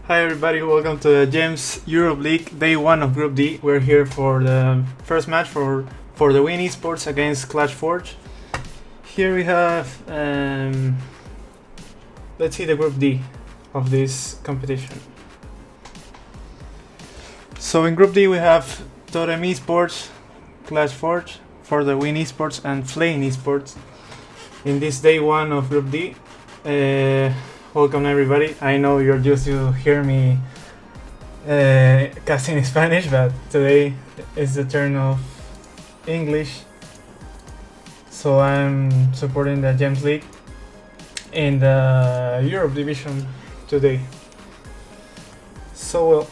Hi everybody, welcome to the Gems Europe League Day 1 of Group D. We're here for the first match for the Win Esports against Clash Forge. Here we have, let's see the Group D of this competition. So in Group D we have Totem Esports, Clash Forge for the Win Esports and Flame Esports in this Day 1 of Group D. Welcome everybody. I know you're used to hear me casting in Spanish, but today is the turn of English. So I'm supporting the Gems League in the Europe division today. So well,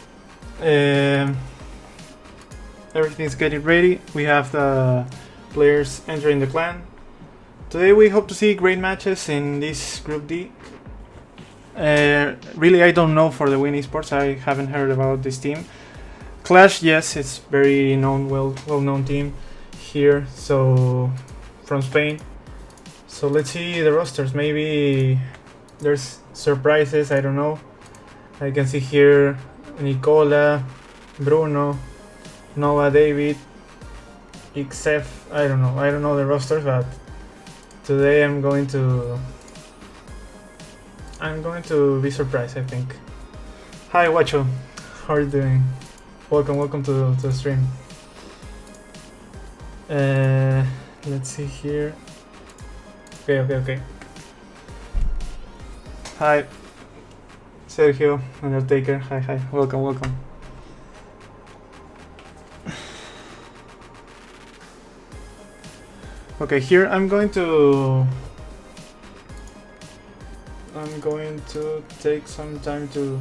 everything's getting ready. We have the players entering the clan. Today we hope to see great matches in this Group D. Really, I don't know for the Win Esports. I haven't heard about this team. Clash, yes, it's very known, well-known team here. So from Spain. So let's see the rosters. Maybe there's surprises. I don't know. I can see here Nicola, Bruno, Noah, David, XF. I don't know. I don't know the rosters, but today I'm going to be surprised, I think. Hi, Wacho. How are you doing? Welcome to the stream. Let's see here. Okay. Hi, Sergio, Undertaker. Hi. Welcome. Okay, here I'm going to take some time to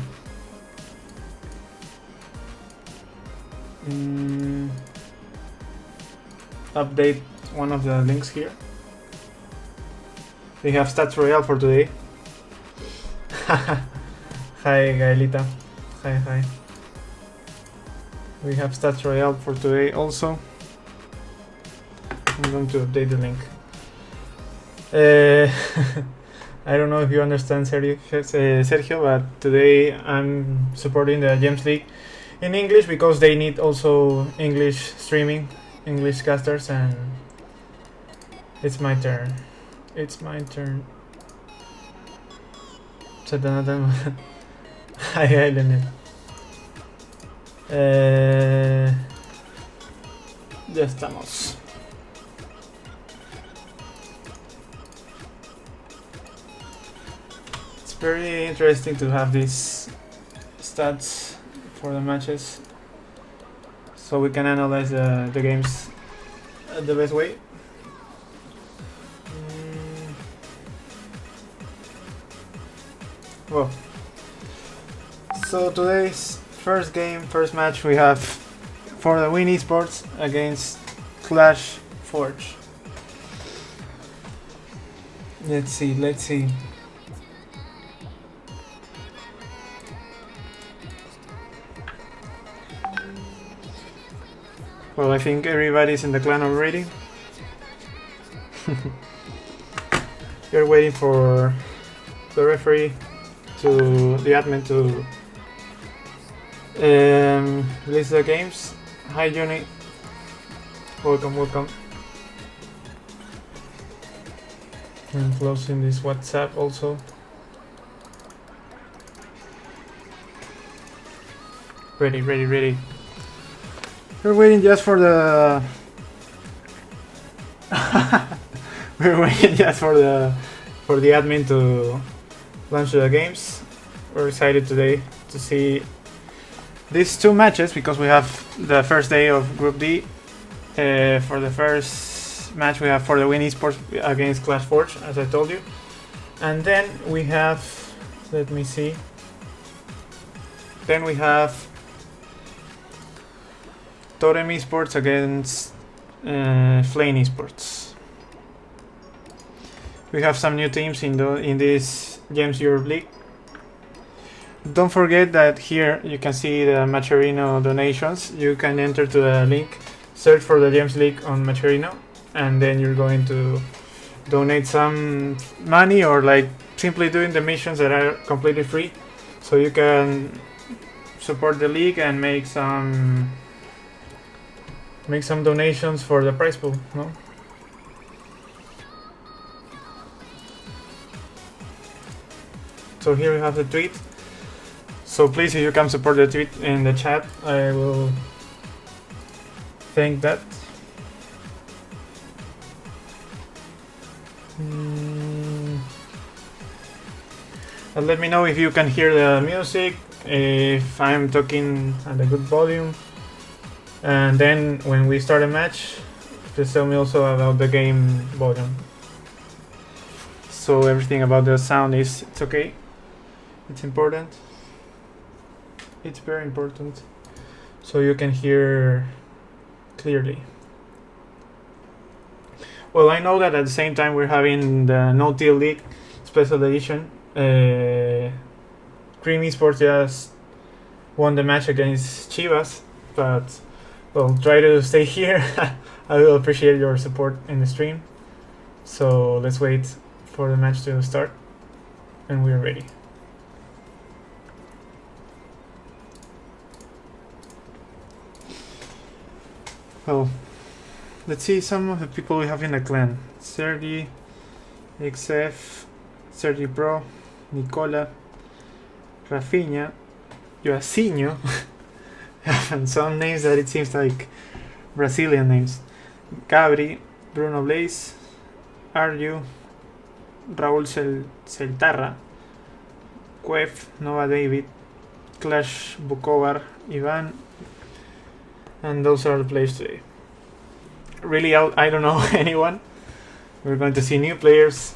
update one of the links here. We have Stats Royale for today. Hi, Gaelita. Hi. We have Stats Royale for today also. I'm going to update the link. I don't know if you understand Sergio, but today I'm supporting the Gems League in English because they need also English streaming, English casters, and it's my turn. Hi, Leonel. Ya estamos. It's very interesting to have these stats for the matches, so we can analyze the games the best way. Well, so today's first match we have for the Win Esports against Clash Forge. Let's see. Well, I think everybody's in the clan already. We're waiting for the referee the admin to release the games. Hi, Johnny. Welcome. And closing this WhatsApp also. Ready. We're waiting just for the we're waiting just for the admin to launch the games. We're excited today to see these two matches because we have the first day of Group D. For the first match we have for the Win Esports against Clash Forge, as I told you, and then we have, let me see, then we have Totem Esports against Flame Esports. We have some new teams in this Gems Europe League. Don't forget that here you can see the Macherino donations. You can enter to the link, search for the Gems League on Macherino, and then you're going to donate some money or like simply doing the missions that are completely free, so you can support the league and make some donations for the prize pool, no? So here we have the tweet. So please, if you can support the tweet in the chat, I will thank that. And let me know if you can hear the music, if I'm talking at a good volume. And then when we start a match, just tell me also about the game volume. So everything about the sound it's okay. It's important. It's very important so you can hear clearly. Well, I know that at the same time we're having the No Till League Special Edition. Cream Esports just won the match against Chivas, but well, try to stay here. I will appreciate your support in the stream. So let's wait for the match to start, and we're ready. Well, let's see some of the people we have in the clan. Sergi, XF, Sergi Pro, Nicola, Rafinha, Joacinho, and some names that it seems like Brazilian names. Gabri, Bruno Blaze, Arju, Raúl Celtarra, Quef, Nova David, Clash Bukovar, Ivan, and those are the players today. Really, I don't know anyone. We're going to see new players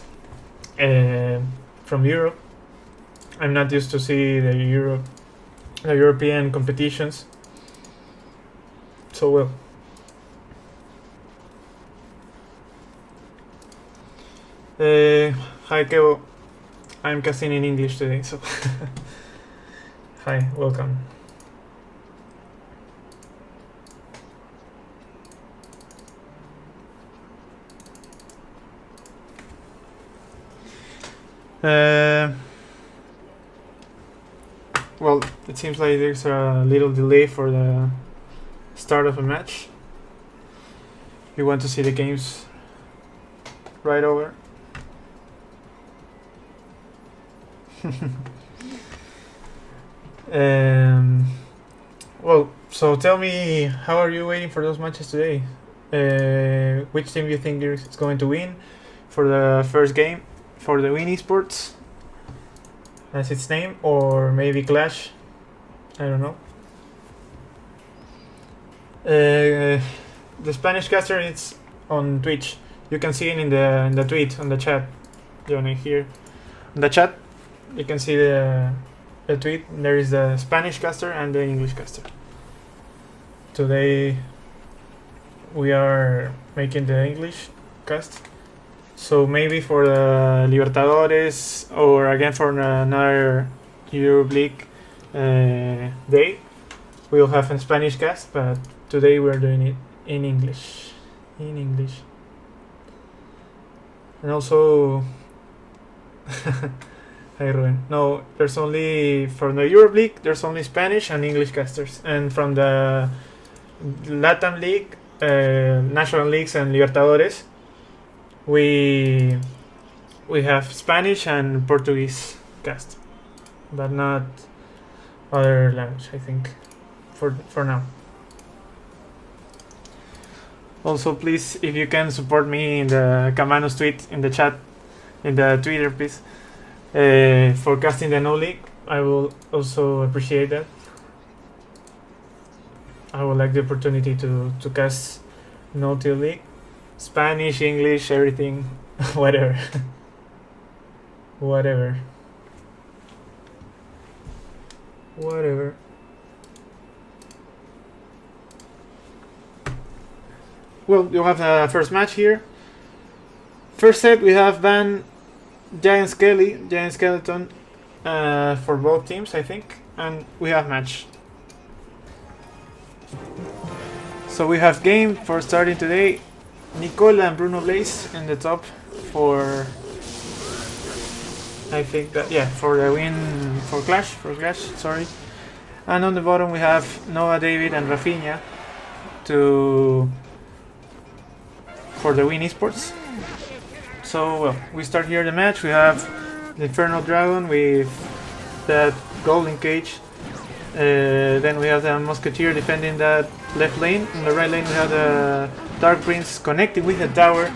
from Europe. I'm not used to see the European competitions. So well. Hi Kevo. I'm casting in English today, so hi, welcome. Well, it seems like there's a little delay for the start of a match. You want to see the games right over. Well, so tell me, how are you waiting for those matches today? Which team you think is going to win for the first game? For the Win Esports, as its name, or maybe Clash? I don't know. The Spanish caster is on Twitch. You can see it in the tweet on the chat. Johnny here, on the chat, you can see the tweet. There is the Spanish caster and the English caster. Today we are making the English cast. So maybe for the Libertadores or again for another Europe League day, we'll have a Spanish cast, but today we're doing it in English. In English. And also, hi Ruben. No, there's only, from the Europe League, there's only Spanish and English casters. And from the Latam League, National Leagues and Libertadores, we have Spanish and Portuguese cast, but not other language, I think, for now. Also, please, if you can support me in the Kamanos tweet in the chat, in the Twitter, please, for casting the No League, I will also appreciate that. I would like the opportunity to cast No Till League. Spanish, English, everything, whatever. Whatever. Well, you have the first match here. First set, we have Van Giant Skeleton for both teams, I think, and we have match. So we have game for starting today. Nicola and Bruno Blaze in the top for, I think that, yeah, for the win for Clash, sorry. And on the bottom we have Noah David and Rafinha for the Win Esports. So well, we start here the match. We have the Infernal Dragon with that golden cage. Then we have the Musketeer defending that left lane. In the right lane we have the Dark Prince connecting with the tower.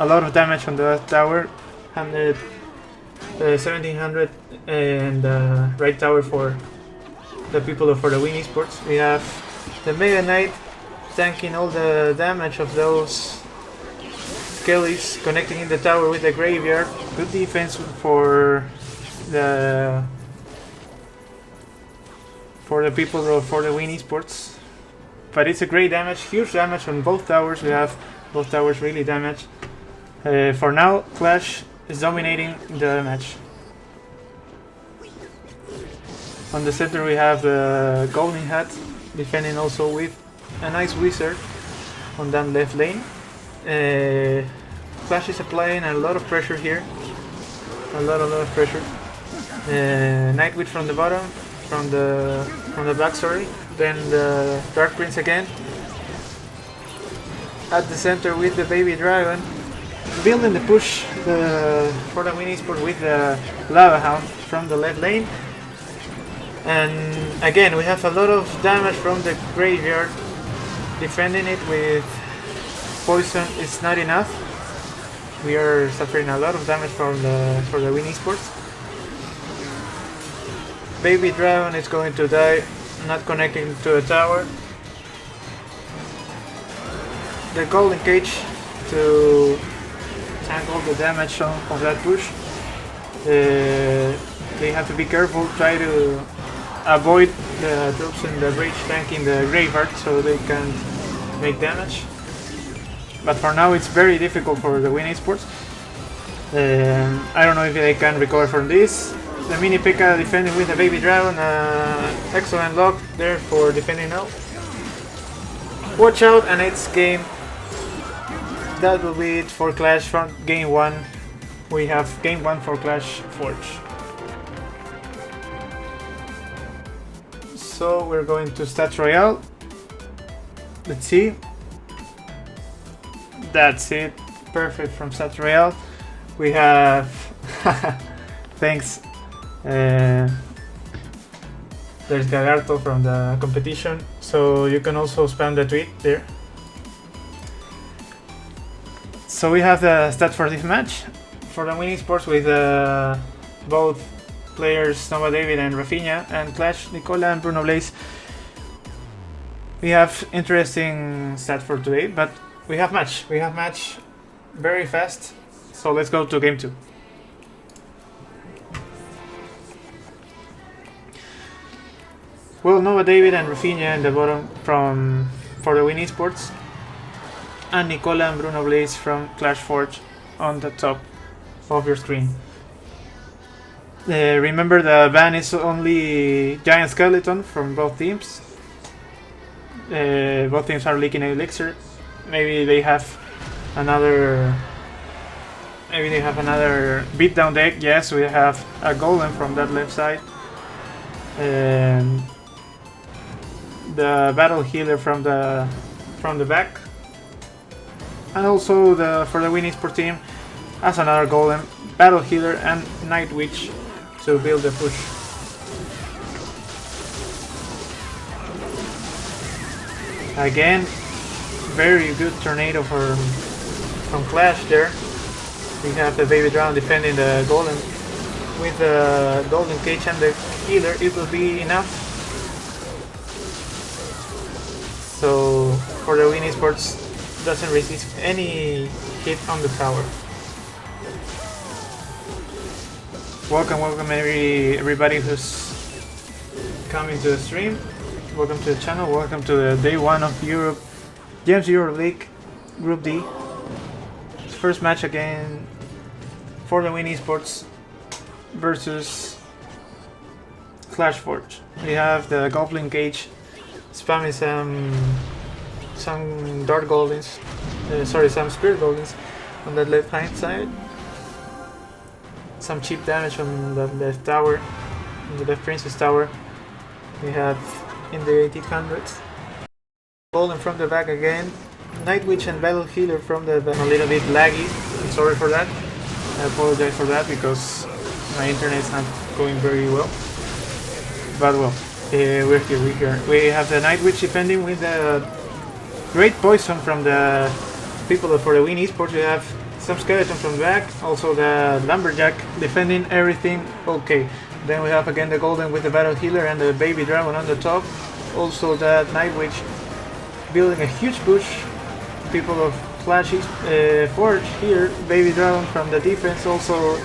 A lot of damage on the tower. 1700 and right tower for the people for the Win Esports. We have the Mega Knight tanking all the damage of those Skellies, connecting in the tower with the graveyard. Good defense for the for the people of for the Win Esports. But it's a great damage, huge damage on both towers. We have both towers really damaged. For now, Clash is dominating the match. On the center we have the Golden Hat defending also with a nice wizard on that left lane. Clash is applying a lot of pressure here. A lot of pressure. Night Witch from the bottom, from the back, sorry. Then the Dark Prince again. At the center with the Baby Dragon. Building the push for the Win Esports with the Lava Hound from the left lane. And again, we have a lot of damage from the graveyard. Defending it with poison is not enough. We are suffering a lot of damage for the Win Esports. Baby Dragon is going to die, not connecting to a tower. The Golden Cage to tackle the damage of that push. They have to be careful, try to avoid the troops in the rage tank in the graveyard so they can make damage. But for now it's very difficult for the Win Esports. I don't know if they can recover from this. The Mini P.E.K.K.A defending with the Baby Dragon. Excellent lock there for defending now. Watch out, and it's game. That will be it for Clash from game 1. We have game 1 for Clash Forge. So we're going to Stats Royale. Let's see. That's it. Perfect from Stats Royale. We have thanks. There's Gagarto from the competition, so you can also spam the tweet there. So we have the stats for this match for the Win Esports with both players Nova David and Rafinha, and Clash Nicola and Bruno Blaze. We have interesting stats for today, but we have match very fast. So let's go to game 2. Well, Nova David and Rafinha in the bottom for the Win Esports, and Nicola and Bruno Blaze from Clash Forge on the top of your screen. Remember, the ban is only Giant Skeleton from both teams. Both teams are leaking elixir. Maybe they have another beatdown deck. Yes, we have a golem from that left side. The battle healer from the back, and also for the Win Esports team as another golem, battle healer, and Night Witch to build the push. Again, very good tornado from Clash there. We have the Baby Dragon defending the golem with the Golden Cage and the healer. It will be enough. So for the Win Esports, doesn't resist any hit on the tower. Welcome everybody who's coming to the stream. Welcome to the channel. Welcome to the day 1 of James Europe League Group D. First match again for the Win Esports versus Clash Forge. We have the Goblin Cage spamming some Dark Goblins, some Spirit Goblins on the left hand side. Some cheap damage on the left tower, on the left Princess Tower. We have in the 1800s. Golem from the back again. Night Witch and Battle Healer from the back. A little bit laggy. I'm sorry for that. I apologize for that because my internet's not going very well. But well, we're here. We have the Night Witch defending with the great poison from the people for the Win Esports. We have some skeleton from the back, also the Lumberjack defending everything okay. Then we have again the Golden with the Battle Healer and the Baby Dragon on the top. Also the Night Witch building a huge push. People of Clash Forge here, Baby Dragon from the defense, also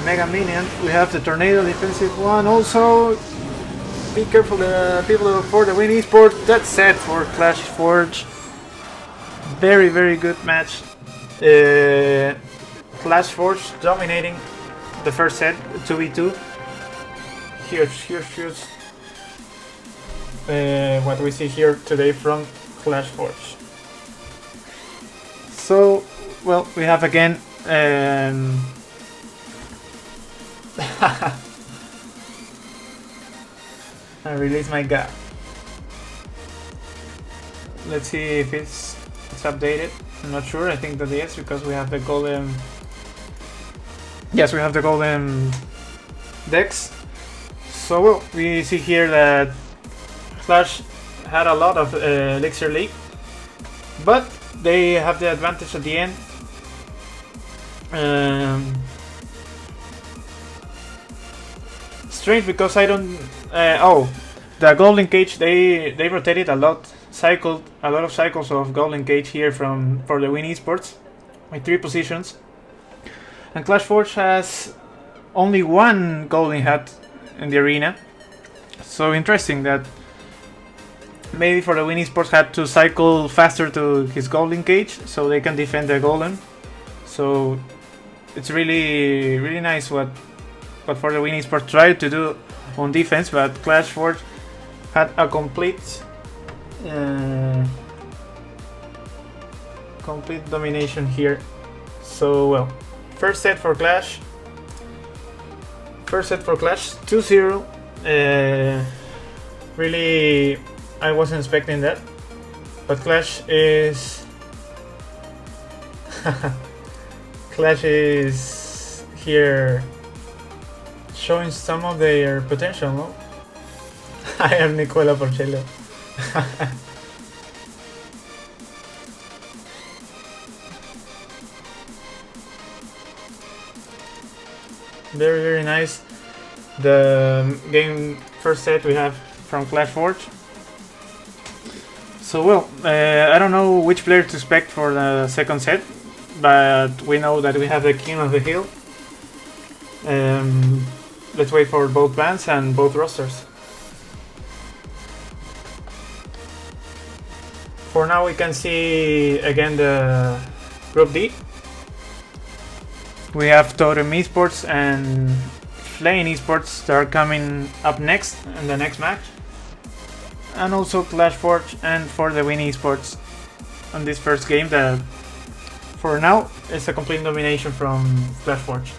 Mega Minion. We have the Tornado defensive one, also Be careful, people for the Win Esports. That's set for Clash Forge. Very, very good match. Clash Forge dominating the first set, 2v2. Huge. What we see here today from Clash Forge. So, well, we have again. I release my gap. Let's see if it's updated. I'm not sure. I think that yes, because we have the golden. Yes, we have the golden decks. So well, we see here that Clash had a lot of Elixir League, but they have the advantage at the end. Strange because I don't. The golden cage. They rotated a lot, cycled a lot of cycles of golden cage here for the Win Esports, with 3 positions. And Clash Forge has only 1 golden hat in the arena. So interesting that maybe for the Win Esports had to cycle faster to his golden cage so they can defend the golden. So it's really nice what for the Win Esports tried to do on defense, but Clash Forge had a complete domination here. So well, first set for Clash 2-0. Really, I wasn't expecting that, but Clash is Clash is here showing some of their potential, no? I am Nicola Porcello. Very nice. The game first set we have from Clash Forge. So well, I don't know which player to expect for the second set, but we know that we have the King of the Hill. Let's wait for both bands and both rosters. For now we can see again the Group D. We have Totem Esports and Flame Esports that are coming up next in the next match. And also Clash Forge and for the Win Esports on this first game that for now is a complete domination from Clash Forge.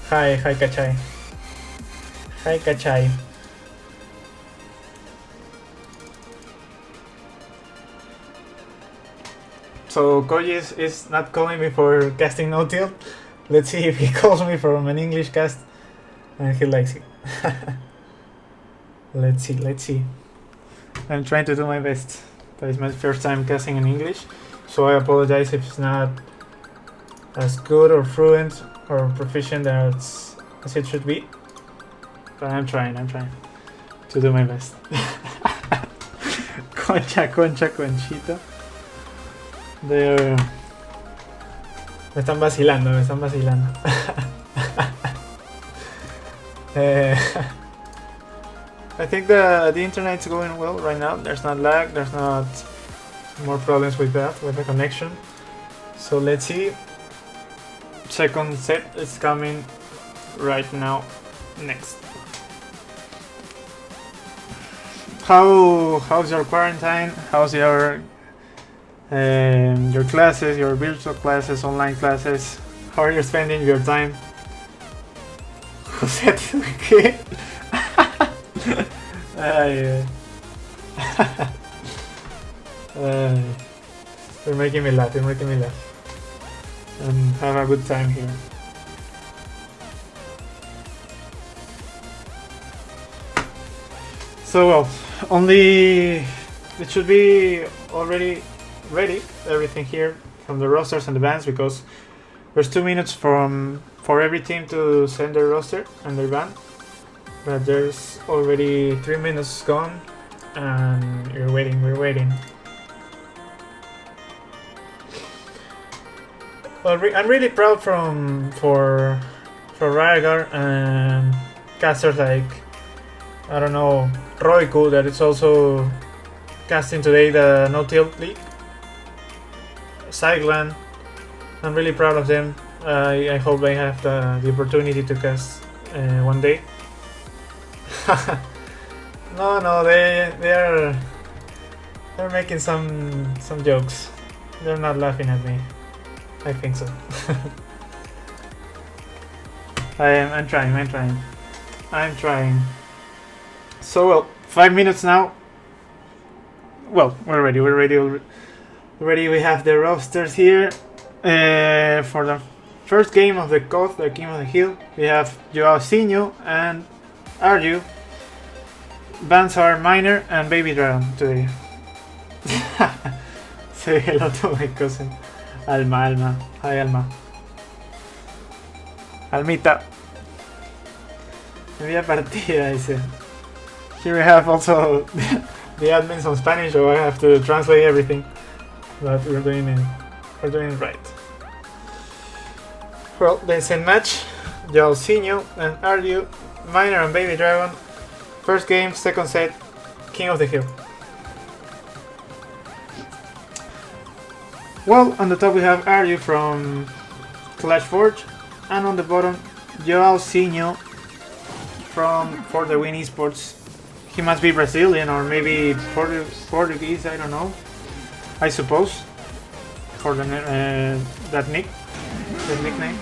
Hi Kachai. Hi Kachai. So Koji is not calling me for casting no tilt. Let's see if he calls me from an English cast and he likes it. Let's see. I'm trying to do my best. But it's my first time casting in English, so I apologize if it's not as good or fluent or proficient as it should be. But I'm trying to do my best. Conchita. Me están vacilando. I think the internet's going well right now. There's not lag, there's not more problems with the connection. So let's see. Second set is coming right now. Next. How's your quarantine? How's your classes, your virtual classes, online classes? How are you spending your time? José, ¿qué? You're making me laugh. And have a good time here. So well, it should be already ready, everything here from the rosters and the bands, because there's 2 minutes for every team to send their roster and their band, but there's already 3 minutes gone and we're waiting. Well, I'm really proud for Rygar and casters like I don't know, Royale that is also casting today the No Tilt League. Cyclan, I'm really proud of them. I hope I have the opportunity to cast one day. No, they're making some jokes. They're not laughing at me. I think so. I'm trying. So well, 5 minutes now. Well, we're ready. We have the rosters here for the first game of the COD, the King of the Hill. We have Joaozinho and Arju. Bans are Miner and Baby Dragon today. Say hello to my cousin Alma. Hi Alma. Almita. Envía partida, dice. Here we have also the admins on Spanish, so I have to translate everything. But we're doing it right. Well, the same match. Joaozinho and Arju, Miner and Baby Dragon. First game, second set, King of the Hill. Well, on the top we have Arju from Clash Forge, and on the bottom, Joaozinho for the Win Esports. He must be Brazilian or maybe Portuguese, I don't know. I suppose, for the that nickname.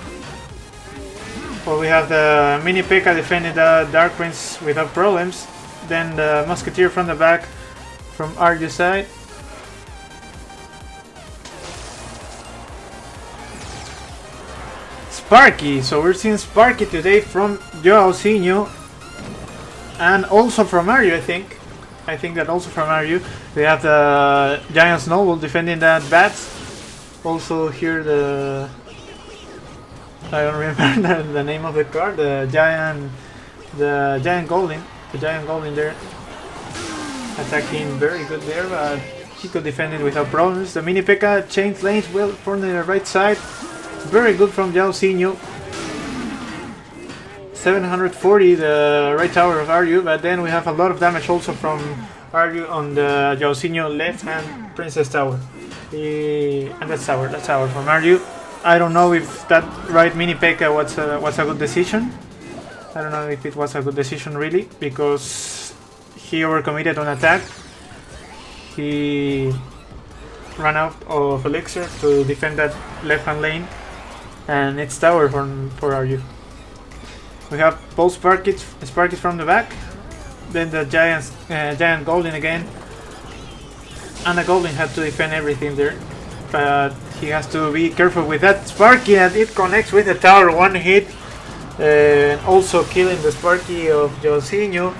Well, we have the Mini P.E.K.K.A defending the Dark Prince without problems. Then the Musketeer from the back from Arju's side. Sparky, so we're seeing Sparky today from Joaozinho and also from Arju, I think that also from Arju. We have the Giant Snowball defending that Bats. Also here I don't remember the name of the card, the giant Goblin there, attacking very good there, but he could defend it without problems. The Mini P.E.K.K.A changed lanes well from the right side, very good from Joaozinho. 740 the right tower of Arju, but then we have a lot of damage also from Arju on the Joaozinho left hand Princess Tower. And that's tower from Arju. I don't know if that right Mini P.E.K.K.A was a good decision. I don't know if it was a good decision really, because he overcommitted on attack. He ran out of elixir to defend that left hand lane, and it's tower for Arju. We have both Sparkies from the back, then the giant Goblin again, and the Goblin had to defend everything there. But he has to be careful with that Sparky, and it connects with the tower, one hit, and also killing the Sparky of Joaozinho.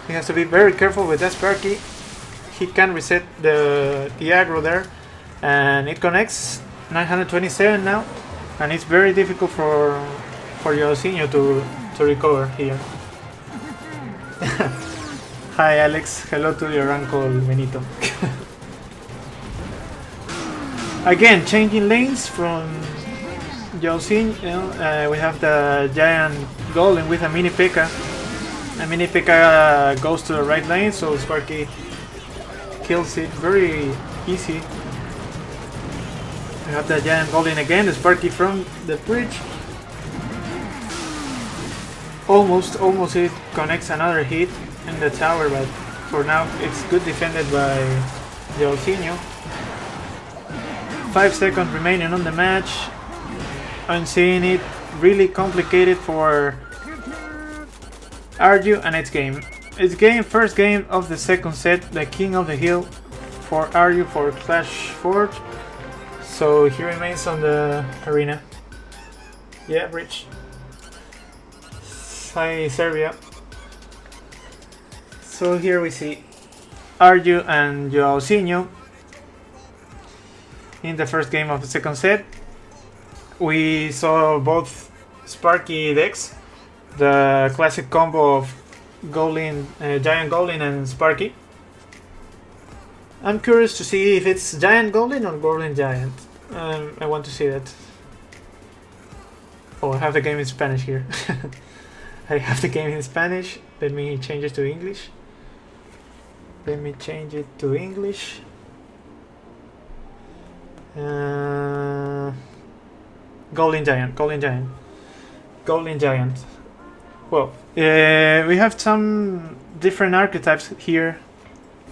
He has to be very careful with that Sparky. He can reset the aggro there, and it connects 927 now, and it's very difficult for Joaozinho to recover here. Hi Alex, hello to your uncle Benito. Again, changing lanes from Joaozinho. We have the giant Golem with a Mini P.E.K.K.A. And Mini P.E.K.K.A goes to the right lane, so Sparky kills it very easy. We have the giant Golem again, the Sparky from the bridge. Almost it connects another hit in the tower, but for now it's good defended by Joaozinho. 5 seconds remaining on the match. I'm seeing it really complicated for Arju, and it's game. First game of the second set, the King of the Hill for Arju for Clash Forge. So he remains on the arena. Yeah, Rich. Hi, Serbia. So here we see Arju and Joaozinho in the first game of the second set. We saw both Sparky decks, the classic combo of Giant Goblin and Sparky. I'm curious to see if it's Giant Goblin or Goblin Giant. I want to see that. Oh, I have the game in Spanish here. I have the game in Spanish. Let me change it to English. Golden Giant. Well, we have some different archetypes here.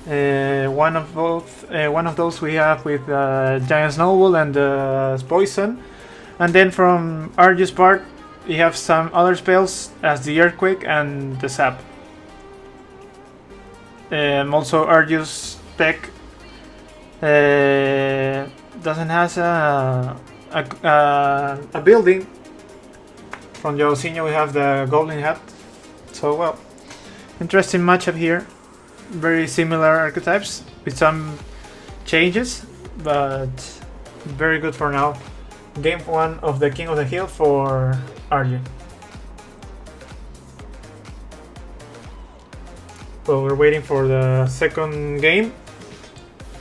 One of those we have with Giant Snowball and Poison, and then from Arju's part we have some other spells as the Earthquake and the Sap. Also, Arju's spec doesn't have a building. From Jauzinho we have the Golden Hat. So, well, interesting matchup here. Very similar archetypes with some changes, but very good for now. Game 1 of the King of the Hill for Arju. Well, we're waiting for the second game.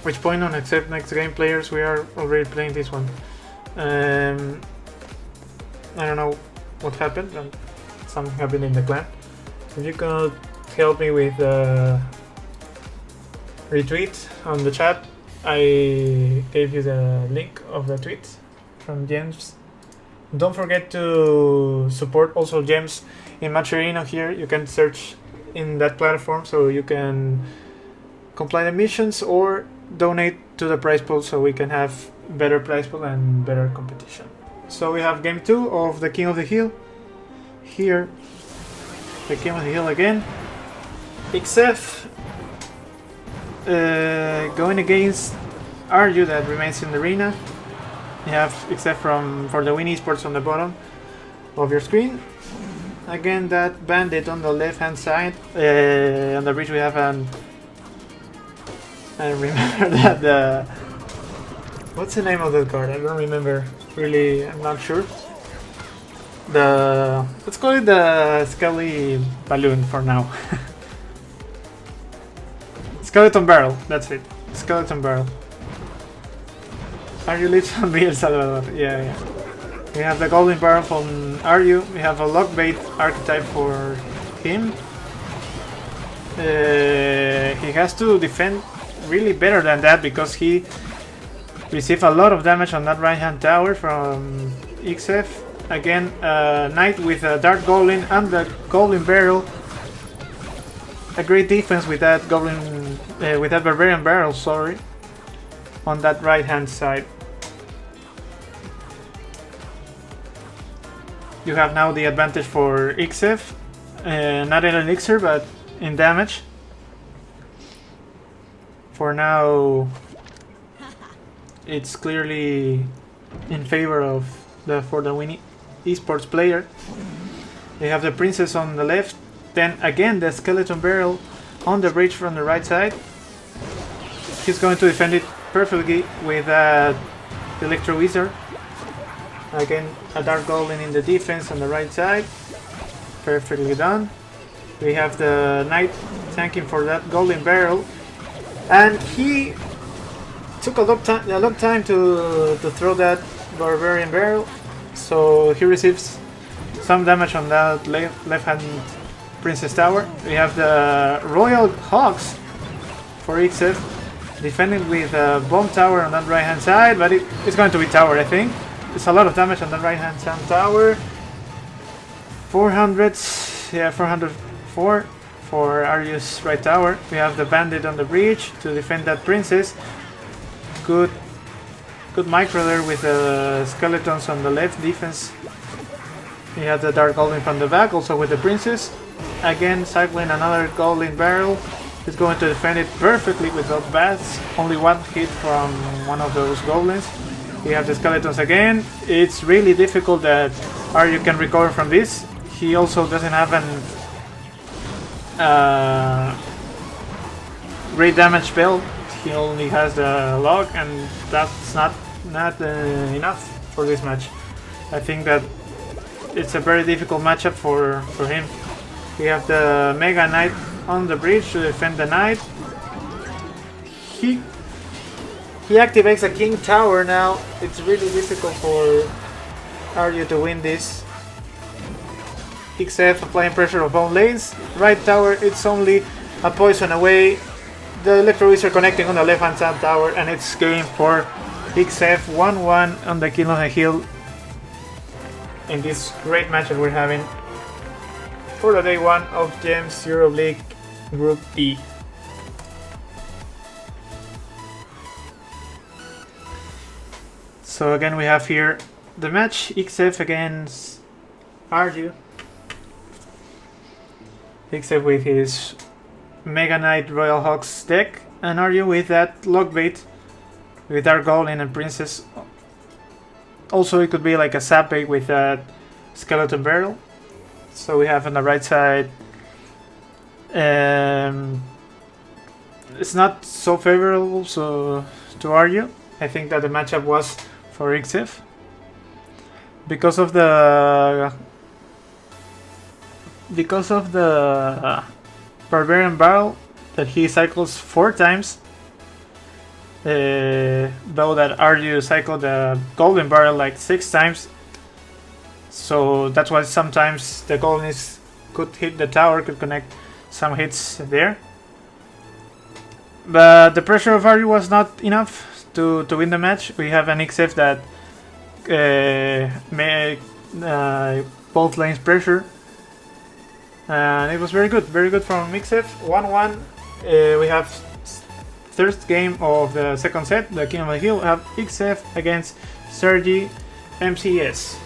Which point on accept next game players, we are already playing this one. I don't know what happened, and something happened in the clan. If you could help me with the retweet on the chat, I gave you the link of the tweet from James. Don't forget to support also James in Macherino here. You can search in that platform so you can comply the missions or donate to the prize pool so we can have better prize pool and better competition. So we have game 2 of the King of the Hill. Here, the King of the Hill again. XF going against Arju that remains in the arena. You have XF for the Win Esports on the bottom of your screen. Again, that bandit on the left hand side. On the bridge we have an... I remember that what's the name of that card? I don't remember. Really, I'm not sure. Let's call it the Skelly Balloon for now. Skeleton Barrel, that's it. Skeleton Barrel. Arju lives on El Salvador. Yeah. We have the Golden Barrel from Arju. We have a Lockbait archetype for him. He has to defend really better than that because he received a lot of damage on that right hand tower from XF. Again, Knight with a Dark Goblin and the Golden Barrel. A great defense with that with that Barbarian Barrel, sorry, on that right hand side. You have now the advantage for XF, not in elixir but in damage. For now, it's clearly in favor of the Win Esports player. They have the Princess on the left, then again the Skeleton Barrel on the bridge from the right side. He's going to defend it perfectly with the Electro Wizard. Again, a Dark Goblin in the defense on the right side. Perfectly done. We have the Knight tanking for that Golden Barrel. And he took a long time to throw that Barbarian Barrel. So he receives some damage on that left-hand Princess Tower. We have the Royal Hawks for XF, defending with a Bomb Tower on that right-hand side, but it's going to be Tower, I think. It's a lot of damage on that right-hand side tower. 404 for Arju's right tower. We have the Bandit on the bridge to defend that Princess. Good micro there with the skeletons on the left defense. We have the Dark Goblin from the back, also with the Princess. Again, cycling another Golden Barrel. He's going to defend it perfectly without bats. Only one hit from one of those goblins. We have the skeletons again. It's really difficult that Arju can recover from this. He also doesn't have an great damage spell. He only has the log, and that's not enough for this match. I think that it's a very difficult matchup for him. We have the Mega Knight on the bridge to defend the Knight. He activates a King Tower now. It's really difficult for Arju to win this. XF applying pressure of both lanes. Right tower, it's only a poison away. The Electro Wizard connecting on the left hand side tower, and it's game for XF 1-1 on the King of the Hill in this great match that we're having for the day 1 of Gems Europe League Group E. So again we have here the match, XF against Arju. XF with his Mega Knight Royal Hawks deck, and Arju with that Lockbait with Dark Goblin and Princess. Also it could be like a Sap bait with that Skeleton Barrel. So we have on the right side, it's not so favorable to Arju. I think that the matchup was for XF because of the Barbarian Barrel that he cycles 4 times, though that Arju cycled the Golden Barrel like 6 times. So that's why sometimes the Goblins could hit the tower, could connect some hits there. But the pressure of Arju was not enough to win the match. We have an XF that made both lanes pressure. And it was very good from XF. 1-1. We have first game of the second set, the King of the Hill. We have XF against Sergi MCS.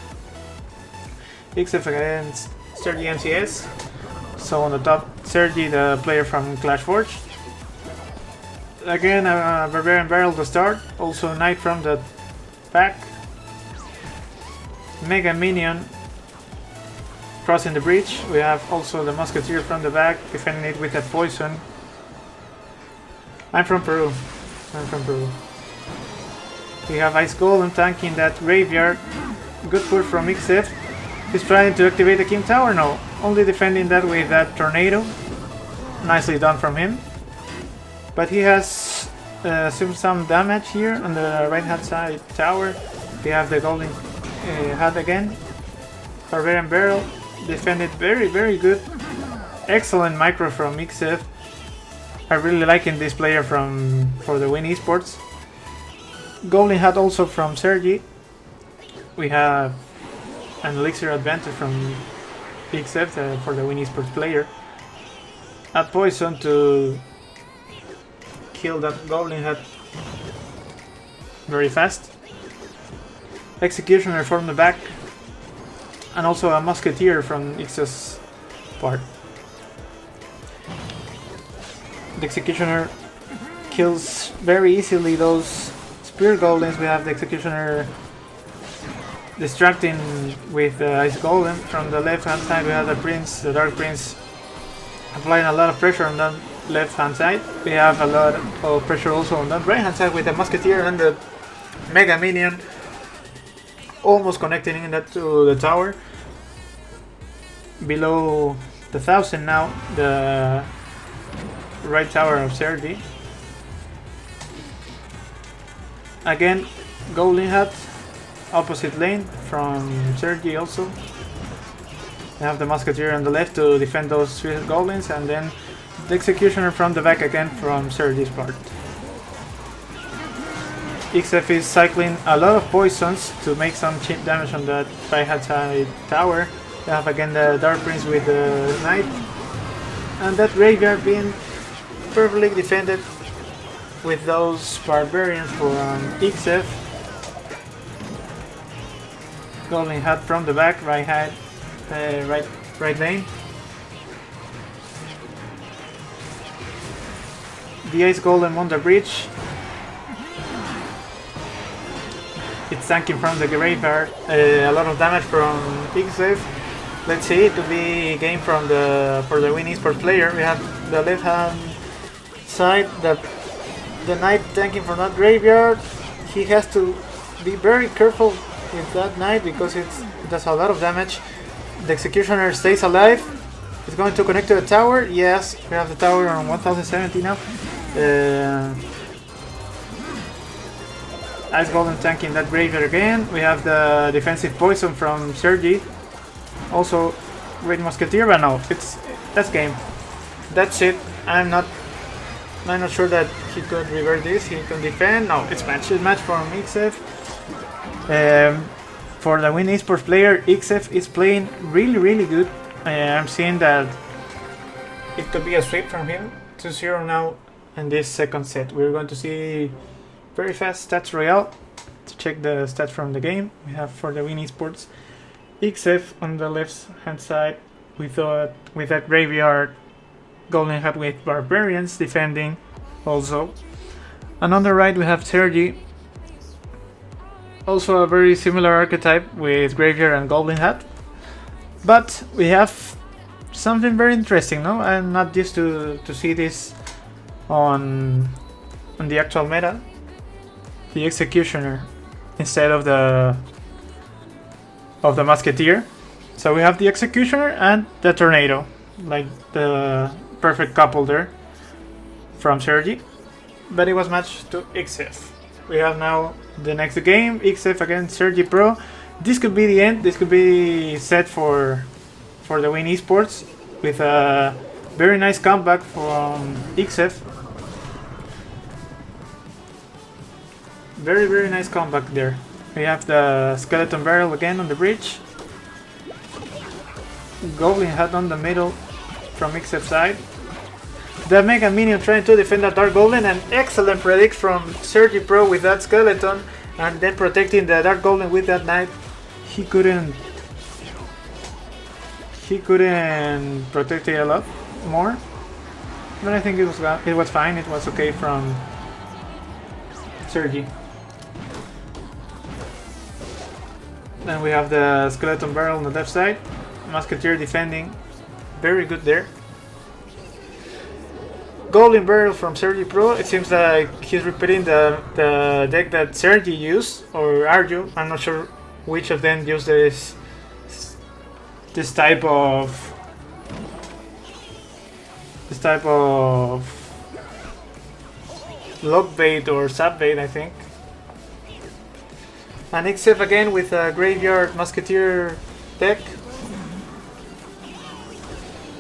XF against Sergi MCS. So on the top, Sergi, the player from Clash Forge. Again, a Barbarian Barrel to start. Also Knight from the back. Mega Minion crossing the bridge. We have also the Musketeer from the back, defending it with a poison. I'm from Peru. We have Ice Golem tanking that graveyard. Good push from XF. He's trying to activate the King Tower now. Only defending that with that Tornado. Nicely done from him. But he has some damage here on the right hand side tower. We have the Golden Hat again. Barbarian Barrel. Defended very good. Excellent micro from XF. I really liking this player for the Win Esports. Golden Hat also from Sergi. We have an Elixir advantage from XF for the Win Esports player. A poison to kill that Goblin Hat very fast. Executioner from the back. And also a Musketeer from XF's part. The Executioner kills very easily those Spear Goblins. We have the Executioner distracting with Ice Golem. From the left hand side we have the Prince, the Dark Prince, applying a lot of pressure on that left hand side. We have a lot of pressure also on that right hand side with the Musketeer and the Mega Minion almost connecting that to the tower. Below the 1000 now, the right tower of Sergi. Again, Golden Hat, opposite lane from Sergi also. We have the Musketeer on the left to defend those Swiss Goblins, and then the Executioner from the back again from Sergi's part. XF is cycling a lot of poisons to make some cheap damage on that right hand side tower. We have again the Dark Prince with the Knight, and that graveyard being perfectly defended with those Barbarians from XF. Golden Hat from the back, right lane. The Ice Golem on the bridge. It's tanking from the graveyard. A lot of damage from XF. Let's see, it will be game for the Win Esports player. We have the left hand side, the Knight tanking from that graveyard. He has to be very careful with that Knight because it does a lot of damage. The Executioner stays alive. It's going to connect to the tower. Yes, we have the tower on 1070 now. Ice Golem tanking that graveyard again. We have the defensive poison from Sergi. Also Great Musketeer, but no, that's game. That's it. I'm not sure that he could revert this. He can defend. No, it's match. It's match from Ixef. For the Win Esports player, Ixef is playing really good. I'm seeing that it could be a sweep from him. 2-0 now in this second set. We're going to see very fast stats Royale to check the stats from the game. We have for the Win Esports Ixef on the left hand side with that graveyard golden hat with barbarians defending also. And on the right we have Sergi, also a very similar archetype with graveyard and goblin hat. But we have something very interesting, no? I'm not used to see this on the actual meta. The Executioner instead of the Musketeer. So we have the Executioner and the Tornado, like the perfect couple there from Sergi. But it was matched to Ixef. We have now the next game, Ixef against Sergi Pro. This could be the end. This could be set for the Win Esports with a very nice comeback from Ixef. Very nice comeback there. We have the Skeleton Barrel again on the bridge. Goblin Hat on the middle from Ixef's side. The Mega Minion trying to defend that Dark Goblin, and excellent predict from Sergi Pro with that Skeleton, and then protecting the Dark Goblin with that Knight. He couldn't protect it a lot more, but I think it was fine. It was okay from Sergi. Then we have the Skeleton Barrel on the left side. Musketeer defending. Very good there. Golden Barrel from Sergi Pro. It seems like he's repeating the deck that Sergi used, or Arju. I'm not sure which of them used this type of lock bait or sap bait, I think. And Ixef again with a Graveyard Musketeer deck.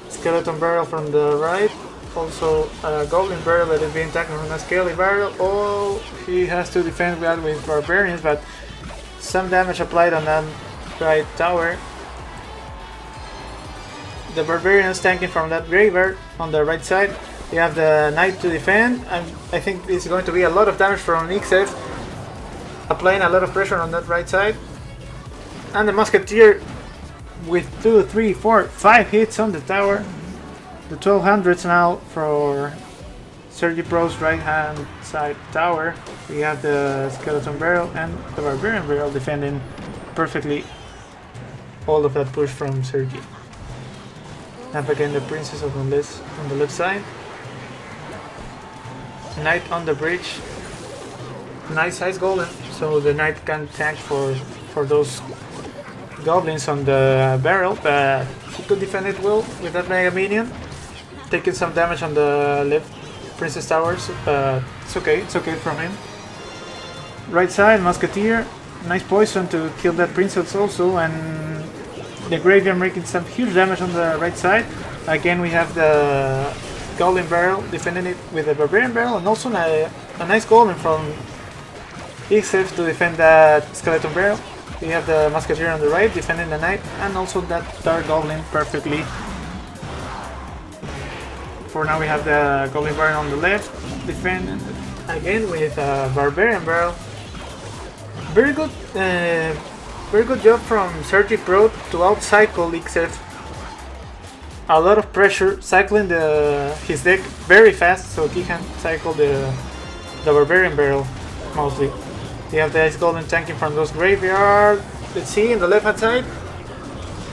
Skeleton Barrel from the right. Also a Golden Barrel that is being tackled from a Scaly Barrel. Oh, he has to defend that with Barbarians, but some damage applied on that right tower. The Barbarians tanking from that Graveyard on the right side. You have the Knight to defend, and I think it's going to be a lot of damage from Ixef, applying a lot of pressure on that right side. And the Musketeer with 2, 3, 4, 5 hits on the tower. The 1200s now for Sergi Pro's right hand side tower. We have the Skeleton Barrel and the Barbarian Barrel defending perfectly all of that push from Sergi. Up again the Princess on the left side. Knight on the bridge. Nice size golem, so the Knight can tank for those goblins on the barrel, but he could defend it well with that Mega Minion. Taking some damage on the left Princess Towers, but it's okay from him. Right side, Musketeer. Nice poison to kill that Princess also, and the Graveyard making some huge damage on the right side. Again we have the Golden Barrel defending it with the Barbarian Barrel, and also a nice Golem from Ixef to defend that Skeleton Barrel. We have the Musketeer on the right defending the Knight, and also that Dark Goblin perfectly. For now we have the Golden Barrel on the left, defend again with Barbarian Barrel. Very good job from Sergi Pro to outcycle Ixef. A lot of pressure, cycling his deck very fast so he can cycle the Barbarian Barrel mostly. You have the Ice Golem tanking from those graveyard. Let's see, in the left hand side.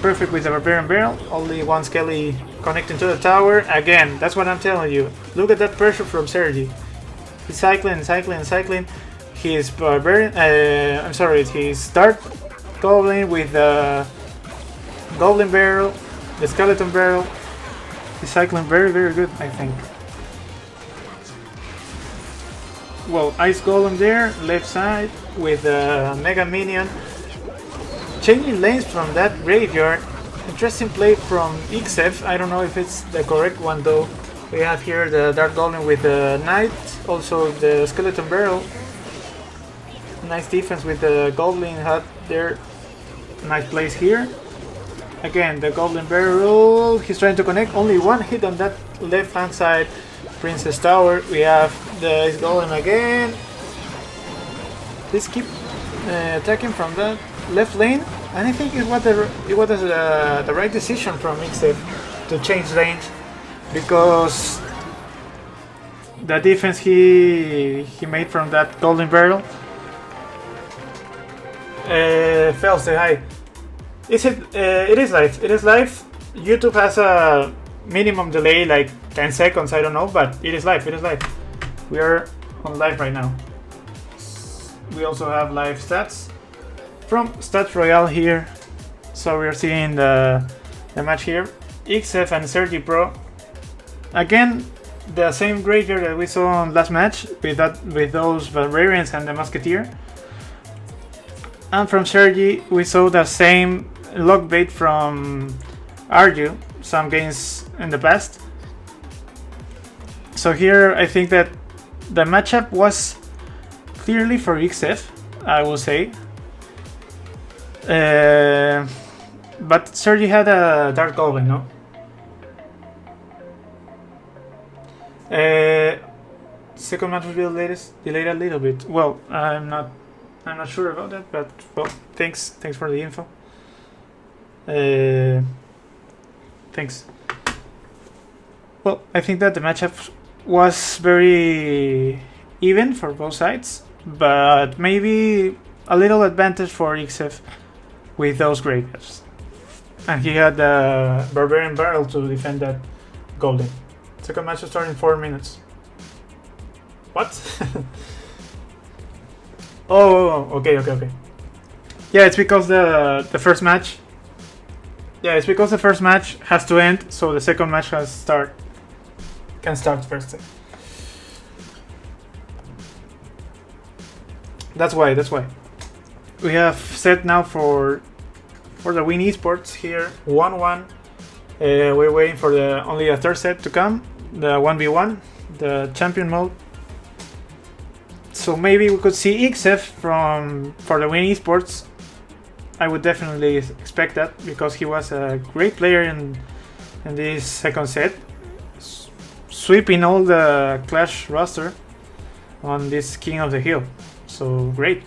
Perfect with the Barbarian Barrel. Only one Skelly connecting to the tower. Again, that's what I'm telling you. Look at that pressure from Sergi. He's cycling. His Barbarian, his Dark Goblin with the Golden Barrel, the Skeleton Barrel. He's cycling very good, I think. Well, Ice Golem there, left side with the Mega Minion. Changing lanes from that graveyard. Interesting play from Ixef. I don't know if it's the correct one though. We have here the Dark Golem with the Knight, also the Skeleton Barrel. Nice defense with the Goblin Hut there. Nice place here. Again, the Goblin Barrel. He's trying to connect. Only one hit on that left hand side. Princess Tower. We have the Golem again. Let's keep attacking from that left lane. And I think it was the right decision from Ixef to change lanes, because the defense he made from that Golden Barrel fails the high. Is it? It is live. It is live. YouTube has a minimum delay, like 10 seconds. I don't know, but it is live. It is live. We are on live right now. We also have live stats from Stats Royale here. So we are seeing the match here. Ixef and Sergi Pro. Again, the same graveyard that we saw on last match with those Barbarians and the Musketeer. And from Sergi, we saw the same lockbait from Arju some games in the past. So here I think that the matchup was clearly for Ixef, I will say. But Sergi had a Dark Goblin, no? Second match will be delayed a little bit. Well, I'm not sure about that, but well, thanks for the info. Thanks. Well, I think that the matchup was very even for both sides, but maybe a little advantage for Ixef with those graveyards. And he had the Barbarian Barrel to defend that Golden. Second match will start in 4 minutes. What? Oh, okay. Yeah, it's because the first match. Yeah, it's because the first match has to end, so the second match can start first. That's why. We have set now for the Win Esports here 1-1. We're waiting for only a third set to come, the 1v1, the champion mode. So maybe we could see Ixef for the Win Esports. I would definitely expect that, because he was a great player in this second set, sweeping all the Clash roster on this King of the Hill. So great.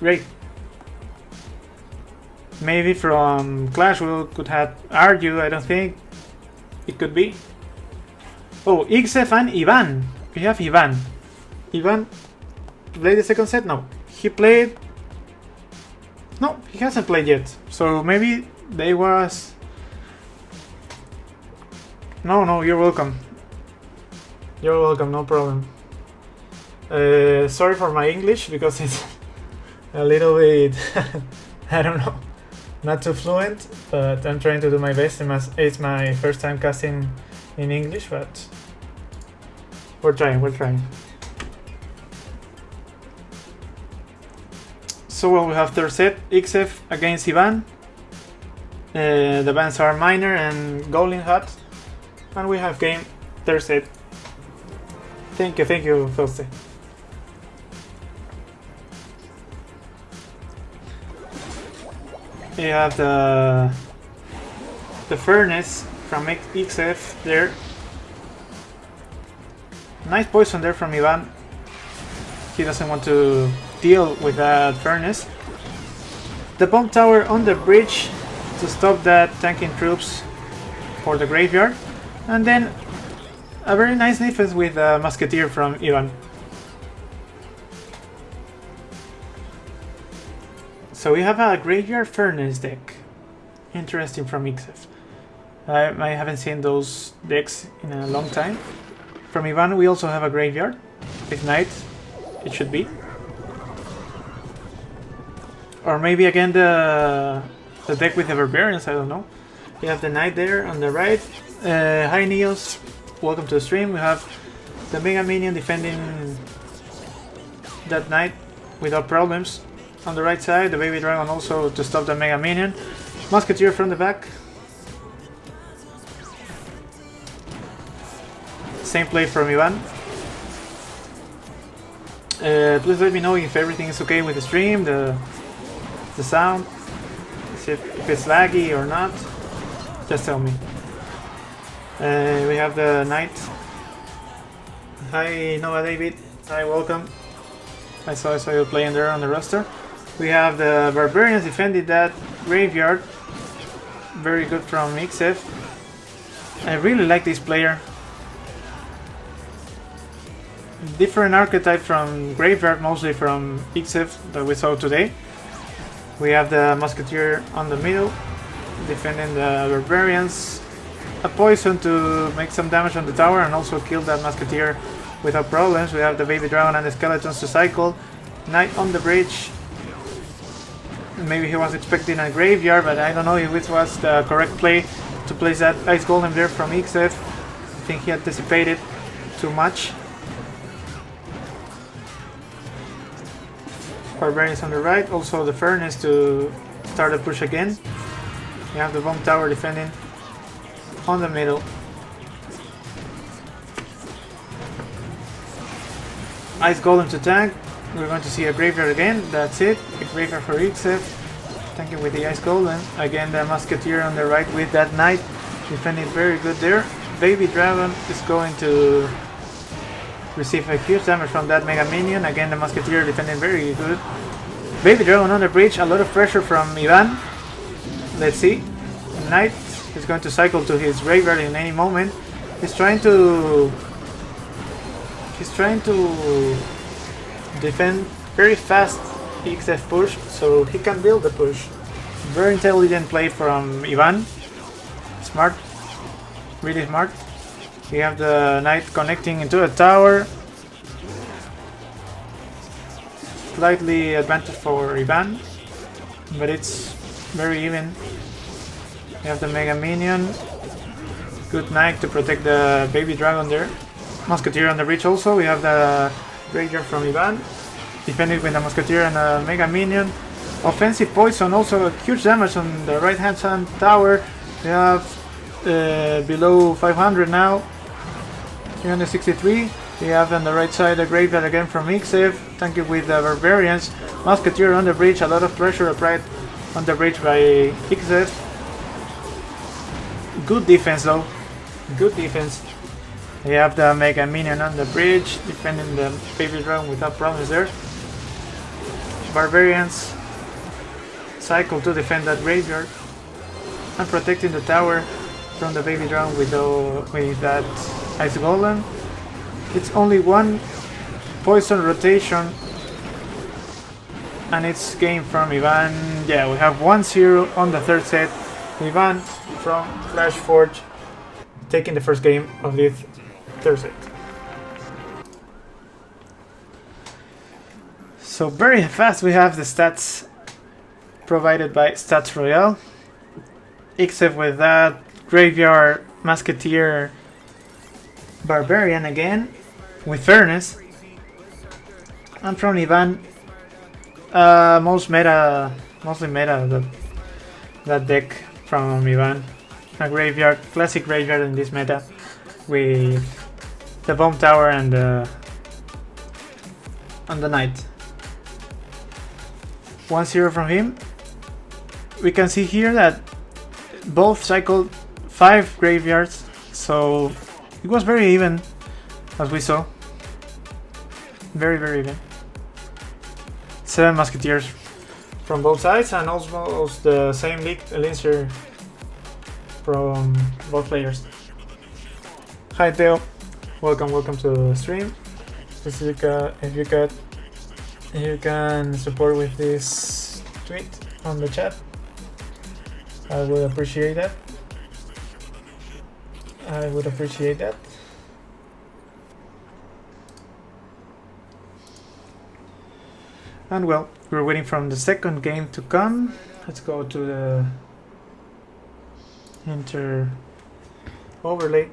Maybe from Clash we could have Arju. I don't think it could be. Oh, Ixef and Ivan. We have Ivan. Ivan played the second set? No. He played... No, he hasn't played yet. So maybe they was... No, you're welcome. You're welcome, no problem. Sorry for my English, because it's a little bit... I don't know. Not too fluent, but I'm trying to do my best. It's my first time casting in English, but... We're trying. So well, we have third set, Ixef against Ivan. The bands are Miner and Golden Hut. And we have game third set. Thank you, Felste. We have the Furnace from Ixef there. Nice poison there from Ivan. He doesn't want to deal with that Furnace. The bomb tower on the bridge to stop that tanking troops for the graveyard. And then a very nice defense with a Musketeer from Ivan. So we have a Graveyard Furnace deck. Interesting from Ixef. I haven't seen those decks in a long time. From Ivan we also have a Graveyard with Knight, it should be. Or maybe again the deck with the Barbarians, I don't know. We have the Knight there on the right. Hi Neos, welcome to the stream. We have the Mega Minion defending that Knight without problems. On the right side, the Baby Dragon also to stop the Mega Minion. Musketeer from the back. Same play from Ivan. Please let me know if everything is okay with the stream, the sound, if it's laggy or not. Just tell me. We have the knight. Hi Noah David. Hi, welcome. I saw you playing there on the roster. We have the barbarians defending that graveyard. Very good from Ixef. I really like this player. Different archetype from graveyard, mostly from Ixef that we saw today. We have the musketeer on the middle, defending the barbarians. A poison to make some damage on the tower and also kill that musketeer without problems. We have the baby dragon and the skeletons to cycle. Knight on the bridge. Maybe he was expecting a graveyard, but I don't know if it was the correct play to place that ice golem there from Ixef. I think he anticipated too much. Barbarians on the right, also the furnace to start the push again. We have the bomb tower defending on the middle. Ice golem to tank. We're going to see a graveyard again. That's it. A graveyard for Ixef. Tanking with the ice golem. Again the musketeer on the right with that knight. Defending very good there. Baby dragon is going to receive a huge damage from that mega minion. Again the musketeer defending very good. Baby dragon on the bridge. A lot of pressure from Ivan. Let's see. Knight is going to cycle to his graveyard in any moment. He's trying to defend very fast Ixef push so he can build the push. Very intelligent play from Ivan. Smart. Really smart. We have the knight connecting into a tower. Slightly advantage for Ivan, but it's very even. We have the mega minion. Good knight to protect the baby dragon there. Musketeer on the bridge also. We have the graveyard from Ivan. Defended with the musketeer and a mega minion. Offensive poison, also a huge damage on the right hand side tower. We have below 500 now. 363. We have on the right side a graveyard again from Ixef. Thank you with the barbarians. Musketeer on the bridge. A lot of pressure applied on the bridge by Ixef. Good defense though. Good defense. We have the mega minion on the bridge, defending the baby dragon without problems there. Barbarians cycle to defend that graveyard and protecting the tower from the baby dragon with that ice golem. It's only one poison rotation and it's game from Ivan. Yeah, we have 1-0 on the third set. Ivan from Clash Forge taking the first game of this third set. So very fast we have the stats provided by Stats Royale. Except with that graveyard musketeer barbarian again with fairness. And from Ivan, mostly meta that deck from Ivan. A graveyard, classic graveyard in this meta with the bomb tower and the knight. 1-0 from him. We can see here that both cycled 5 graveyards, so it was very even, as we saw. Very even. 7 musketeers from both sides and almost the same elixir from both players. Hi Theo, welcome to the stream. If you can support with this tweet on the chat, I would appreciate that. And well, we're waiting for the second game to come. Let's go to the Inter overlay.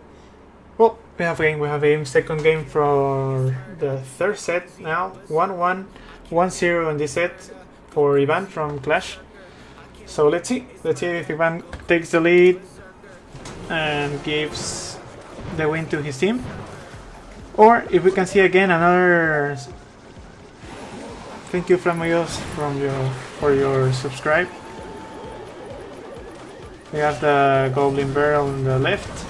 Well, we have game, second game for the third set now. 1-1, 1-0 in this set for Ivan from Clash. So let's see if Ivan takes the lead and gives the win to his team. Or if we can see again another. Thank you, Flamuyos, for your subscribe. We have the Goblin Barrel on the left.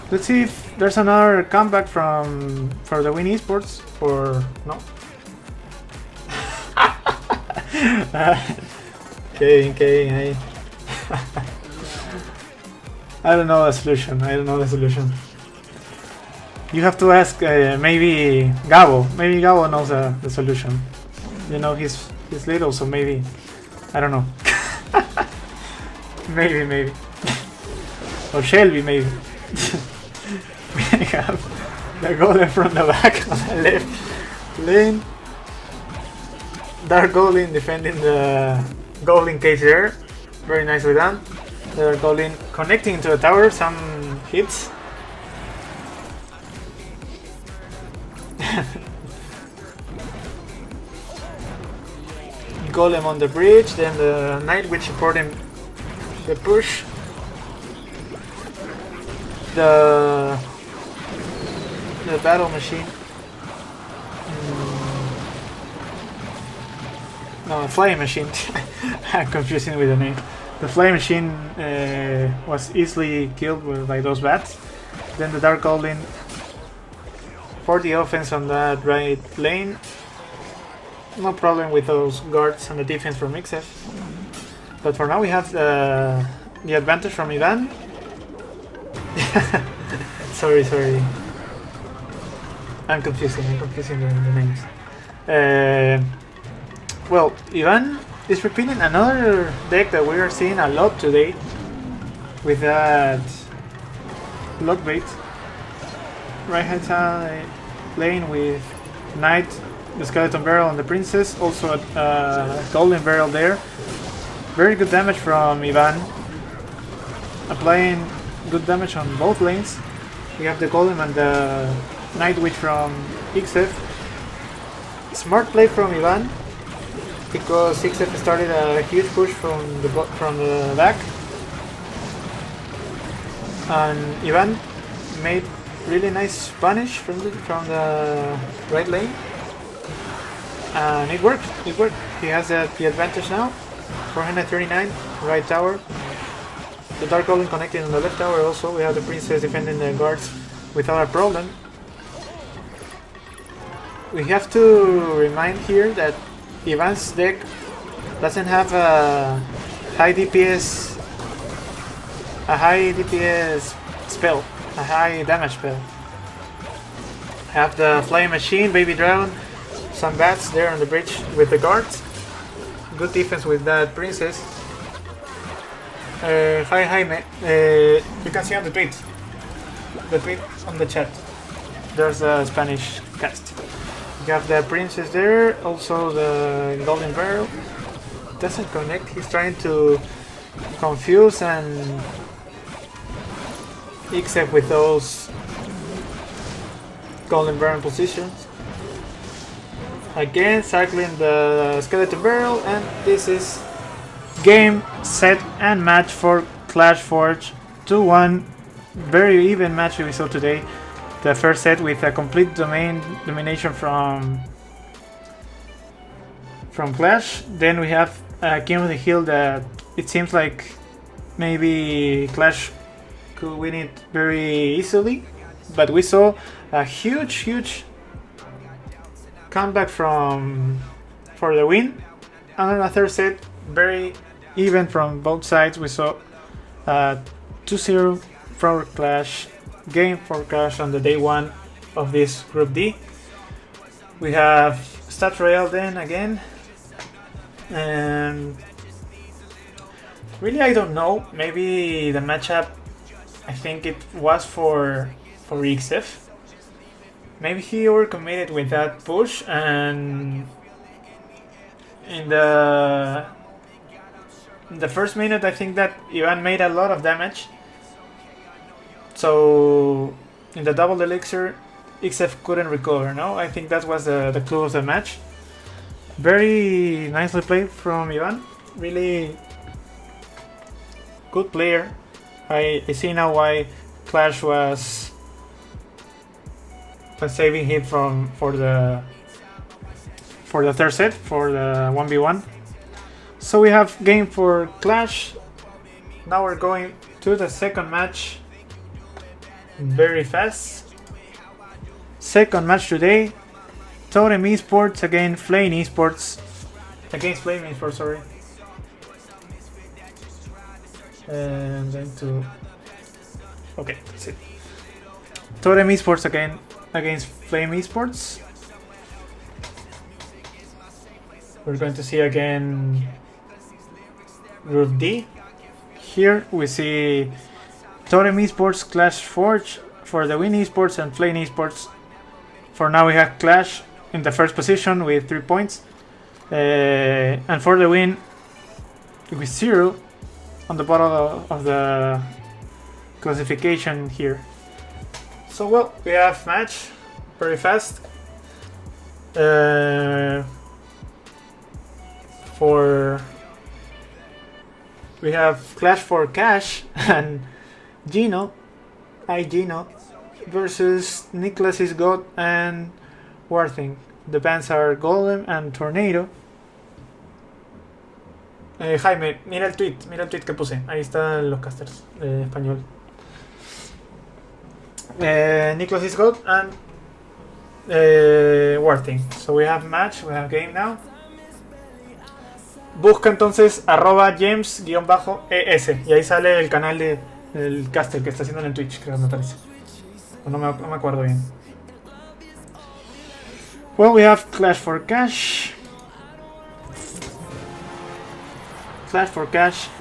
Let's see if there's another comeback for the Win Esports or no. Okay. I don't know the solution. You have to ask maybe Gabo. Maybe Gabo knows the solution. You know he's little, so maybe I don't know. maybe. Or Shelby maybe. We have the golem from the back on the left lane. Dark Goblin defending the Goblin cage there. Very nicely done. The Dark Goblin connecting to the tower, some hits. Golem on the bridge, then the Night Witch supporting the push. The battle machine. No, the flying machine. I'm confusing with the name. The flying machine was easily killed by those bats. Then the Dark Goblin for the offense on that right lane. No problem with those guards and the defense from XF. But for now we have the advantage from Ivan. sorry. I'm confusing the names. Well, Ivan is repeating another deck that we are seeing a lot today with that Lockbait. Right hand side lane with Knight, the Skeleton Barrel and the Princess, also a Golden Barrel there. Very good damage from Ivan, applying good damage on both lanes. We have the Golem and the Night Witch from XF. Smart play from Ivan, because XF started a huge push from the back, and Ivan made really nice punish from the right lane, and it worked. He has the advantage now. 439 right tower. The Dark Goblin connecting on the left tower also. We have the Princess defending the guards without a problem. We have to remind here that Ivan's deck doesn't have a high DPS spell, a high damage spell. Have the Flying Machine, Baby Dragon, some bats there on the bridge with the guards. Good defense with that Princess. Hi Jaime, you can see on the tweet on the chat. There's a Spanish cast. You have the Princess there, also the Golden Barrel. Doesn't connect, he's trying to confuse and except with those Golden Barrel positions. Again, cycling the Skeleton Barrel, and this is game, set, and match for Clash Forge 2-1. Very even match we saw today. The first set with a complete domination from Clash. Then we have King of the Hill that it seems like maybe Clash could win it very easily, but we saw a huge comeback for the win. And a third set, very even from both sides. We saw 2-0 for Clash, game for Clash on the day one of this Group D. We have Stats Royale then again, and really I don't know, maybe the matchup, I think it was for XF. Maybe he overcommitted with that push, and in the first minute I think that Ivan made a lot of damage. So in the double elixir, XF couldn't recover. No, I think that was the clue of the match. Very nicely played from Ivan. Really good player. I see now why Clash was saving him for the third set, for the 1v1. So we have game for Clash. Now we're going to the second match very fast. Second match today, Totem Esports against Flame Esports. Sorry. I'm going to... Okay, that's it. Totem Esports against Flame Esports. We're going to see again Group D. Here we see Totem Esports, Clash Forge for the Win Esports and Flame Esports. For now we have Clash in the first position with 3 points. And for the win with 0 on the bottom of the classification here. So well, we have match very fast. We have Clash for Cash and Gino versus Nicholas is God and Warthing. The bands are Golem and Tornado. Jaime, mira el tweet que puse. Ahí están los casters de español. Nicholas is God and Warthing. So we have match, we have game now. Busca entonces @James_ES y ahí sale el canal del caster que está haciendo en Twitch, creo que me parece. No me acuerdo bien. Well, we have Clash for Cash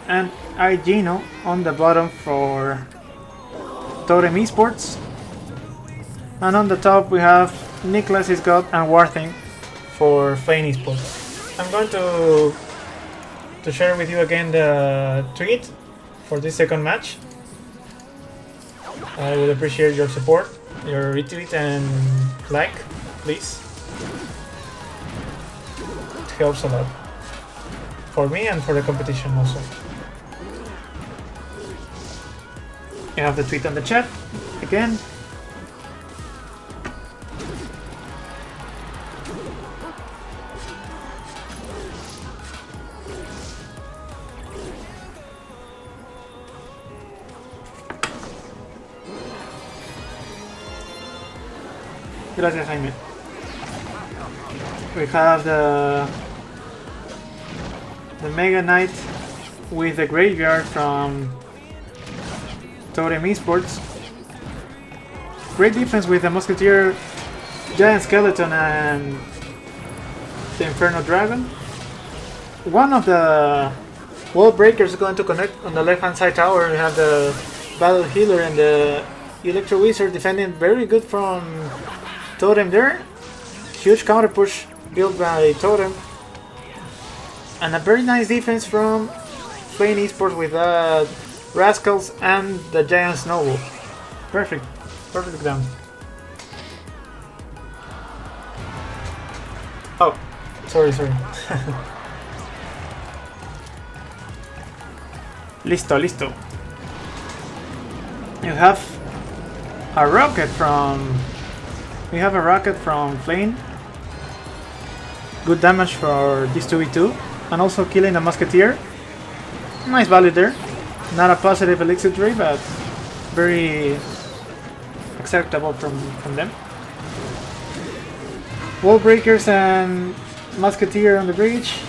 and iGeno on the bottom for Totem Esports. And on the top we have Nicholas is God and Warthing for Flame Esports. I'm going to share with you again the tweet for this second match. I would appreciate your support, your retweet and like, please. It helps a lot for me and for the competition also. You have the tweet on the chat again. Gracias, Jaime. We have the Mega Knight with the Graveyard from Totem Esports. Great defense with the Musketeer, Giant Skeleton and the Inferno Dragon. One of the wall breakers is going to connect on the left hand side tower. We have the Battle Healer and the Electro Wizard defending very good from Totem there. Huge counter push built by Totem. And a very nice defense from Flame Esports with Rascals and the Giant Snowball. Perfect down. Oh, sorry. Listo. You have a rocket from Flame. Good damage for this 2v2 and also killing the Musketeer. Nice value there. Not a positive elixir tree, but very acceptable from them. Wall breakers and Musketeer on the bridge.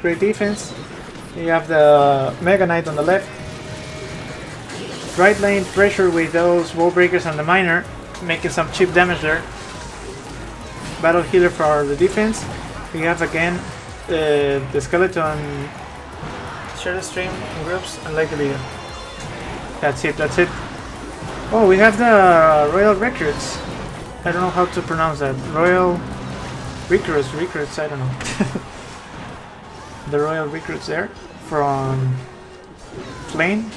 Great defense. You have the Mega Knight on the left. Right lane pressure with those wall breakers and the miner, making some cheap damage there. Battle Healer for the defense. We have again the Skeleton. Share the stream in groups and like the video. That's it. Oh, we have the Royal Recruits. I don't know how to pronounce that. Royal Recruits, I don't know. The Royal Recruits there from Flame.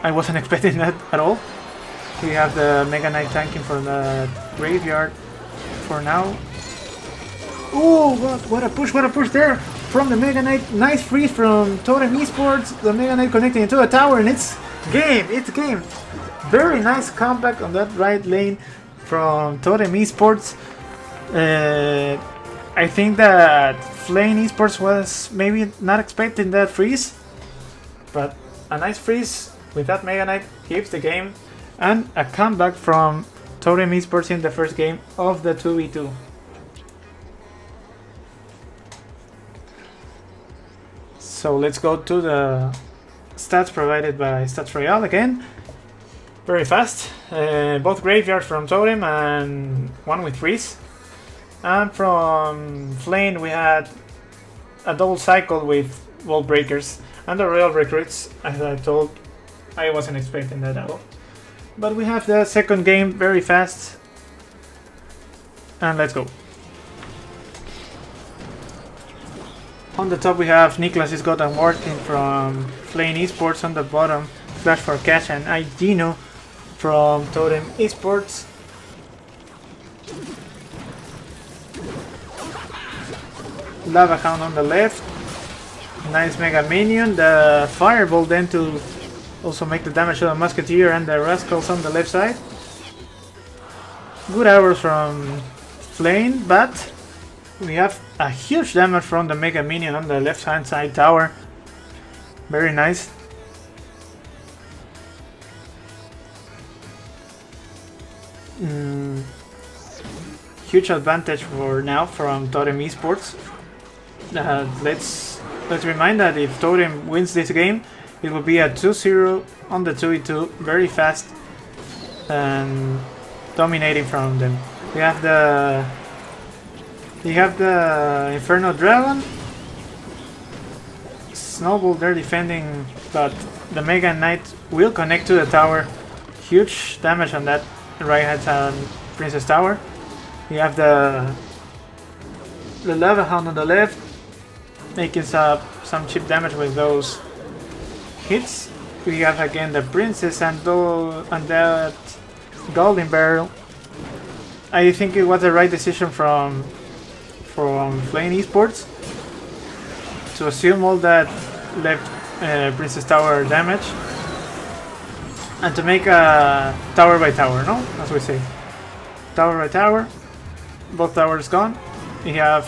I wasn't expecting that at all. We have the Mega Knight tanking for the Graveyard for now. Oh, what a push there from the Mega Knight. Nice freeze from Totem Esports. The Mega Knight connecting into a tower and it's game. Very nice comeback on that right lane from Totem Esports. I think that Flame Esports was maybe not expecting that freeze, but a nice freeze with that Mega Knight keeps the game, and a comeback from Totem Esports in the first game of the 2v2. So let's go to the stats provided by Stats Royale again. Very fast. Both graveyards from Totem and one with freeze. And from Flame we had a double cycle with wall breakers and the Royal recruits. As I told, I wasn't expecting that at all. But we have the second game very fast. And let's go. On the top we have Niklas is got and working from Flame Esports. On the bottom, Flash for Cash and Igino from Totem Esports. Lava Hound on the left. Nice Mega Minion. The Fireball then to also make the damage to the Musketeer and the Rascals on the left side. Good hours from Flame, but we have a huge damage from the Mega Minion on the left hand side tower. Very nice. Huge advantage for now from Totem Esports. Let's remind that if Totem wins this game, it will be a 2-0 on the 2v2, very fast and dominating from them. We have the Inferno Dragon. Snowball there defending, but the Mega Knight will connect to the tower. Huge damage on that right hand side Princess Tower. We have the Lava Hound on the left, making some cheap damage with those hits. We have again the Princess and that Golden Barrel. I think it was the right decision from Flame Esports to assume all that left Princess Tower damage and to make a tower by tower, no? As we say. Tower by tower. Both towers gone. We have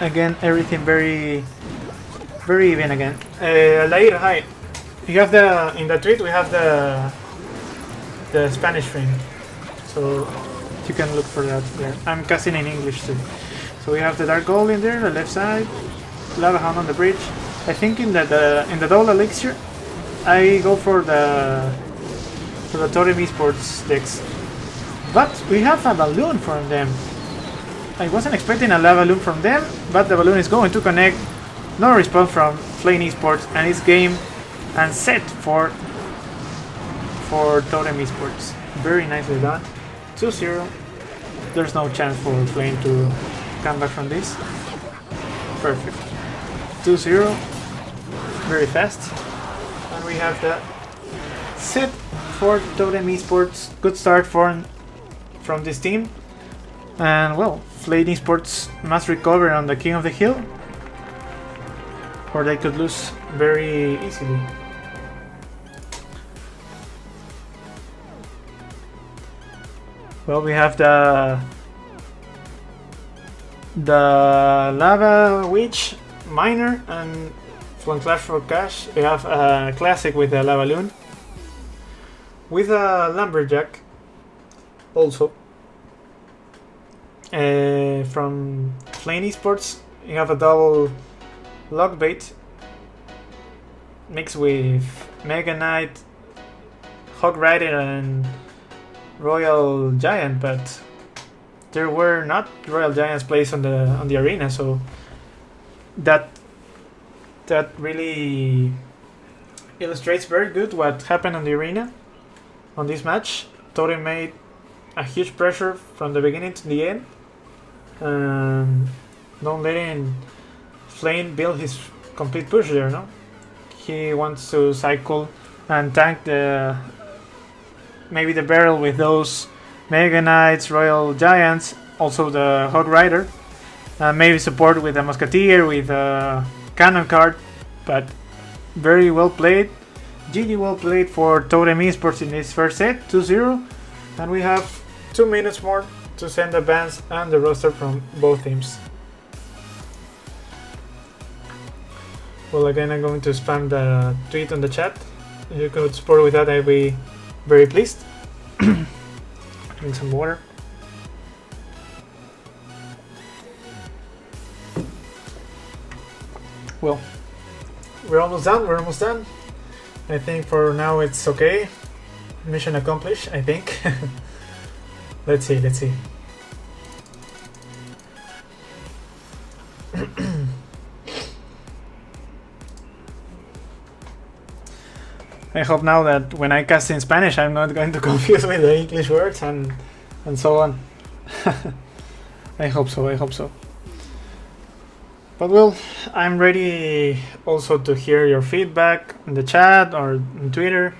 again everything very even again. Later, hi. You have in the tweet we have the Spanish frame, so you can look for that there. I'm casting in English too. So we have the Dark Gold in there, the left side, Lava Hound on the bridge. I think in the double elixir, I go for the Totem Esports decks, but we have a balloon from them. I wasn't expecting a lava balloon from them, but the balloon is going to connect. No response from Flame Esports, and it's game and set for Totem Esports. Very nicely done. 2-0. There's no chance for Flame to come back from this. Perfect. 2-0. Very fast. And we have the set for Totem Esports. Good start from this team. And well, Flame Esports must recover on the King of the Hill, or they could lose very easily. Well, we have the Lava Witch Miner and from Clash for Cash. We have a classic with the Lava Loon with a Lumberjack also. From Flame Esports, you have a double Lockbait mixed with Mega Knight, Hog Rider, and Royal Giant, but there were not Royal Giants placed on the arena, so that really illustrates very good what happened on the arena on this match. Totem made a huge pressure from the beginning to the end, and don't letting Flame build his complete push there, no? He wants to cycle and tank maybe the barrel with those Mega Knights, Royal Giants, also the Hog Rider, maybe support with a Musketeer, with a Cannon card, but very well played. GG well played for Totem Esports in this first set, 2-0. And we have 2 minutes more to send the bans and the roster from both teams. Well, again, I'm going to spam the tweet on the chat. If you could support with that, I'd be very pleased. Drink some water. Well, we're almost done. I think for now it's okay. Mission accomplished, I think. Let's see. I hope now that when I cast in Spanish I'm not going to confuse with the English words and so on. I hope so. But well, I'm ready also to hear your feedback in the chat or on Twitter.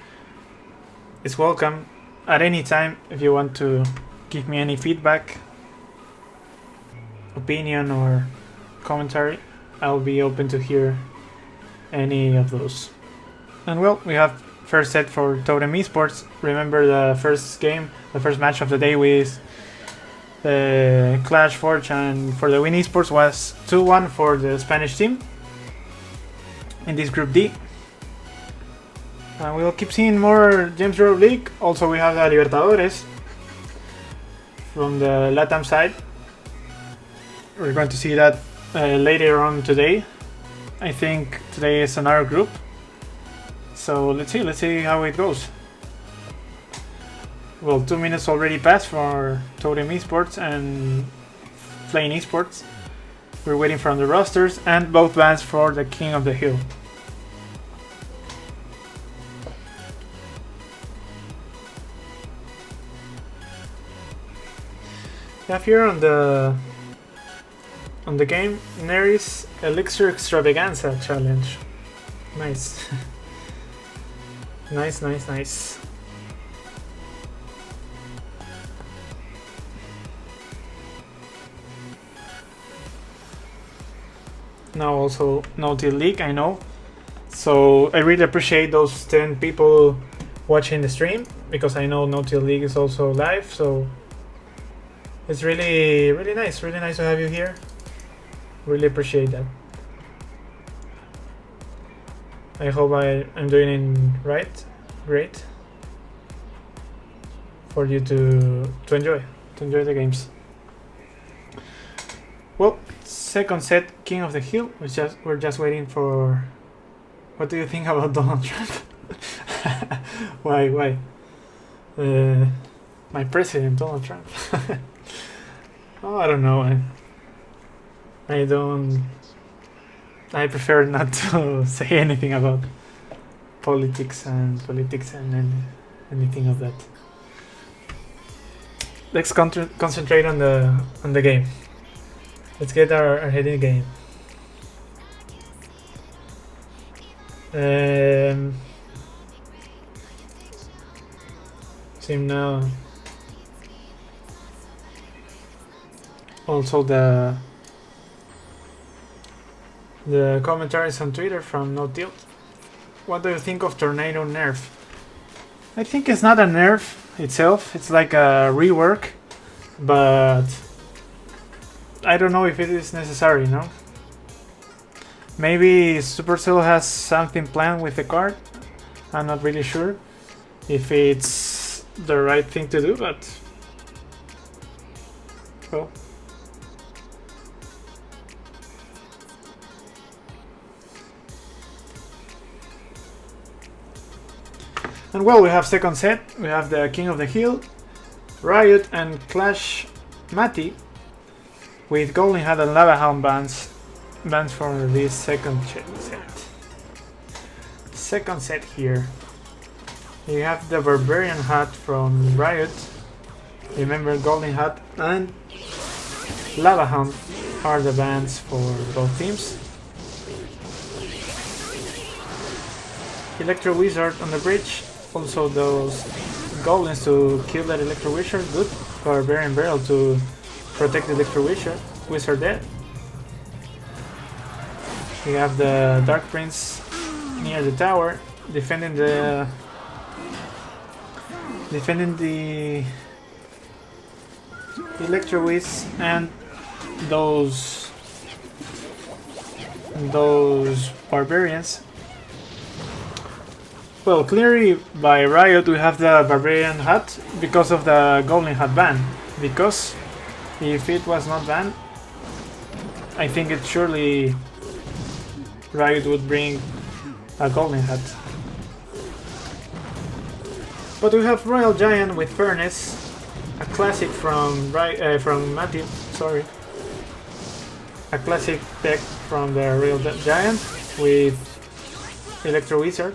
It's welcome at any time if you want to give me any feedback, opinion or commentary. I'll be open to hear any of those. And well, we have first set for Totem Esports. Remember the first game, the first match of the day with Clash Forge and for the Win Esports was 2-1 for the Spanish team in this Group D. And we'll keep seeing more James Road League. Also we have the Libertadores from the LATAM side. We're going to see that later on today. I think today is another group. So let's see how it goes. Well, 2 minutes already passed for Totem Esports and Flame Esports. We're waiting for the rosters and both bans for the King of the Hill. We have here on the game Neris Elixir Extravaganza Challenge. Nice. Nice. Now also No-Till League, I know. So I really appreciate those 10 people watching the stream because I know No-Till League is also live. So it's really nice to have you here. Really appreciate that. I hope I'm doing it great for you to enjoy the games. Well, second set, King of the Hill. We're just waiting for. What do you think about Donald Trump? Why? My president, Donald Trump. Oh, I don't know. I prefer not to say anything about politics and anything of that. Let's concentrate on the game. Let's get our head in the game. Same now. Also the commentaries on Twitter from No Tilt. What do you think of Tornado nerf? I think it's not a nerf itself. It's like a rework, but I don't know if it is necessary, no? Maybe Supercell has something planned with the card. I'm not really sure if it's the right thing to do, but well. And well, we have second set. We have the King of the Hill, Riot and Clash Mati with Golden Hat and Lava Hound bans for this second set. Second set here. You have the Barbarian Hat from Riot. Remember, Golden Hat and Lava Hound are the bans for both teams. Electro Wizard on the bridge. Also those goblins to kill that Electro Wizard. Good. Barbarian Barrel to protect the Electro Wizard dead. We have the Dark Prince near the tower. defending the Electro Whiz and those barbarians. Well, clearly by Riot we have the barbarian hat because of the Goblin hat ban. Because if it was not banned, I think it surely Riot would bring a Goblin hat. But we have Royal Giant with Furnace, a classic from Matty, sorry. A classic deck from the Royal Giant with Electro Wizard.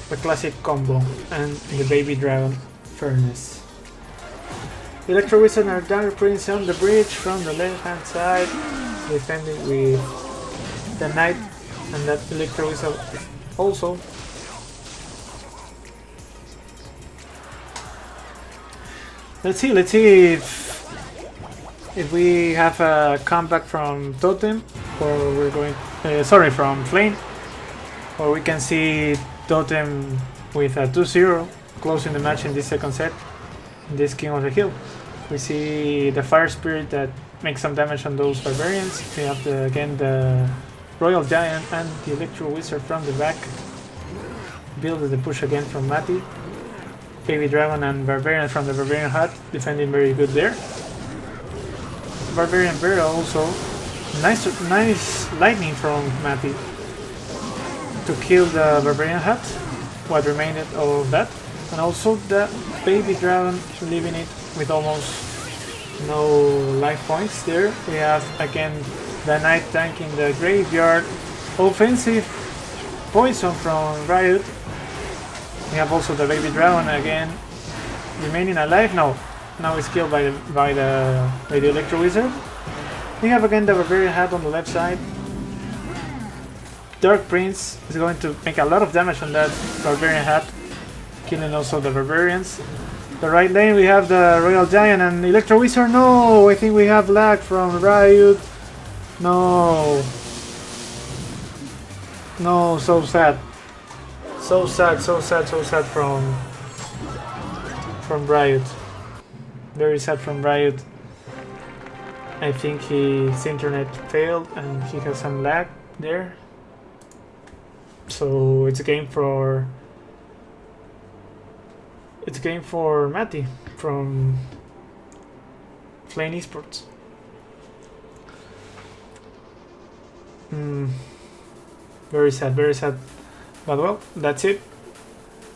The classic combo and the Baby Dragon Furnace. Electro Wizard and Dark Prince on the bridge from the left hand side, defending with the Knight and that Electro Wizard also. Let's see if we have a comeback from Totem, or we're going from Flame, or we can see Totem with a 2-0 closing the match in this second set. In this King of the Hill, we see the Fire Spirit that makes some damage on those barbarians. We have again the Royal Giant and the Electro Wizard from the back. Build the push again from Matty. Baby Dragon and Barbarian from the Barbarian Hut, defending very good there. Barbarian Barrel also. Nice lightning from Matty to kill the Barbarian Hut, what remained of that. And also the Baby Dragon leaving it with almost no life points there. We have again the Knight tanking the graveyard. Offensive poison from Riot. We have also the Baby Dragon again remaining alive. Now it's killed by the Electro Wizard. We have again the Barbarian Hat on the left side. Dark Prince is going to make a lot of damage on that Barbarian Hat, killing also the Barbarians. The right lane we have the Royal Giant and Electro Wizard. No, I think we have lag from Riot. No, so sad. So sad from Riot. Very sad from Riot. I think his internet failed and he has some lag there. So it's a game for Matty from Flame Esports. Very sad. But well, that's it.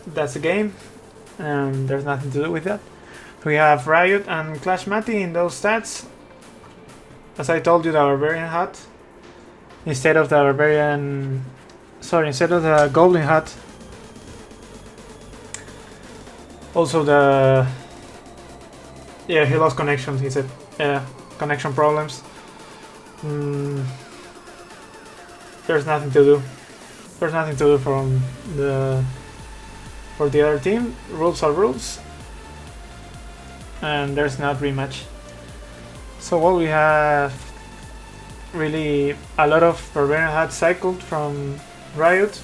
That's the game, and there's nothing to do with that. We have Riot and Clash Matty in those stats. As I told you, the Barbarian Hat instead of the Goblin Hat. Also he lost connections. He said connection problems. There's nothing to do. There's nothing to do for the other team. Rules are rules, and there's not rematch. So what we have really a lot of Barbarian Hats cycled from Riot,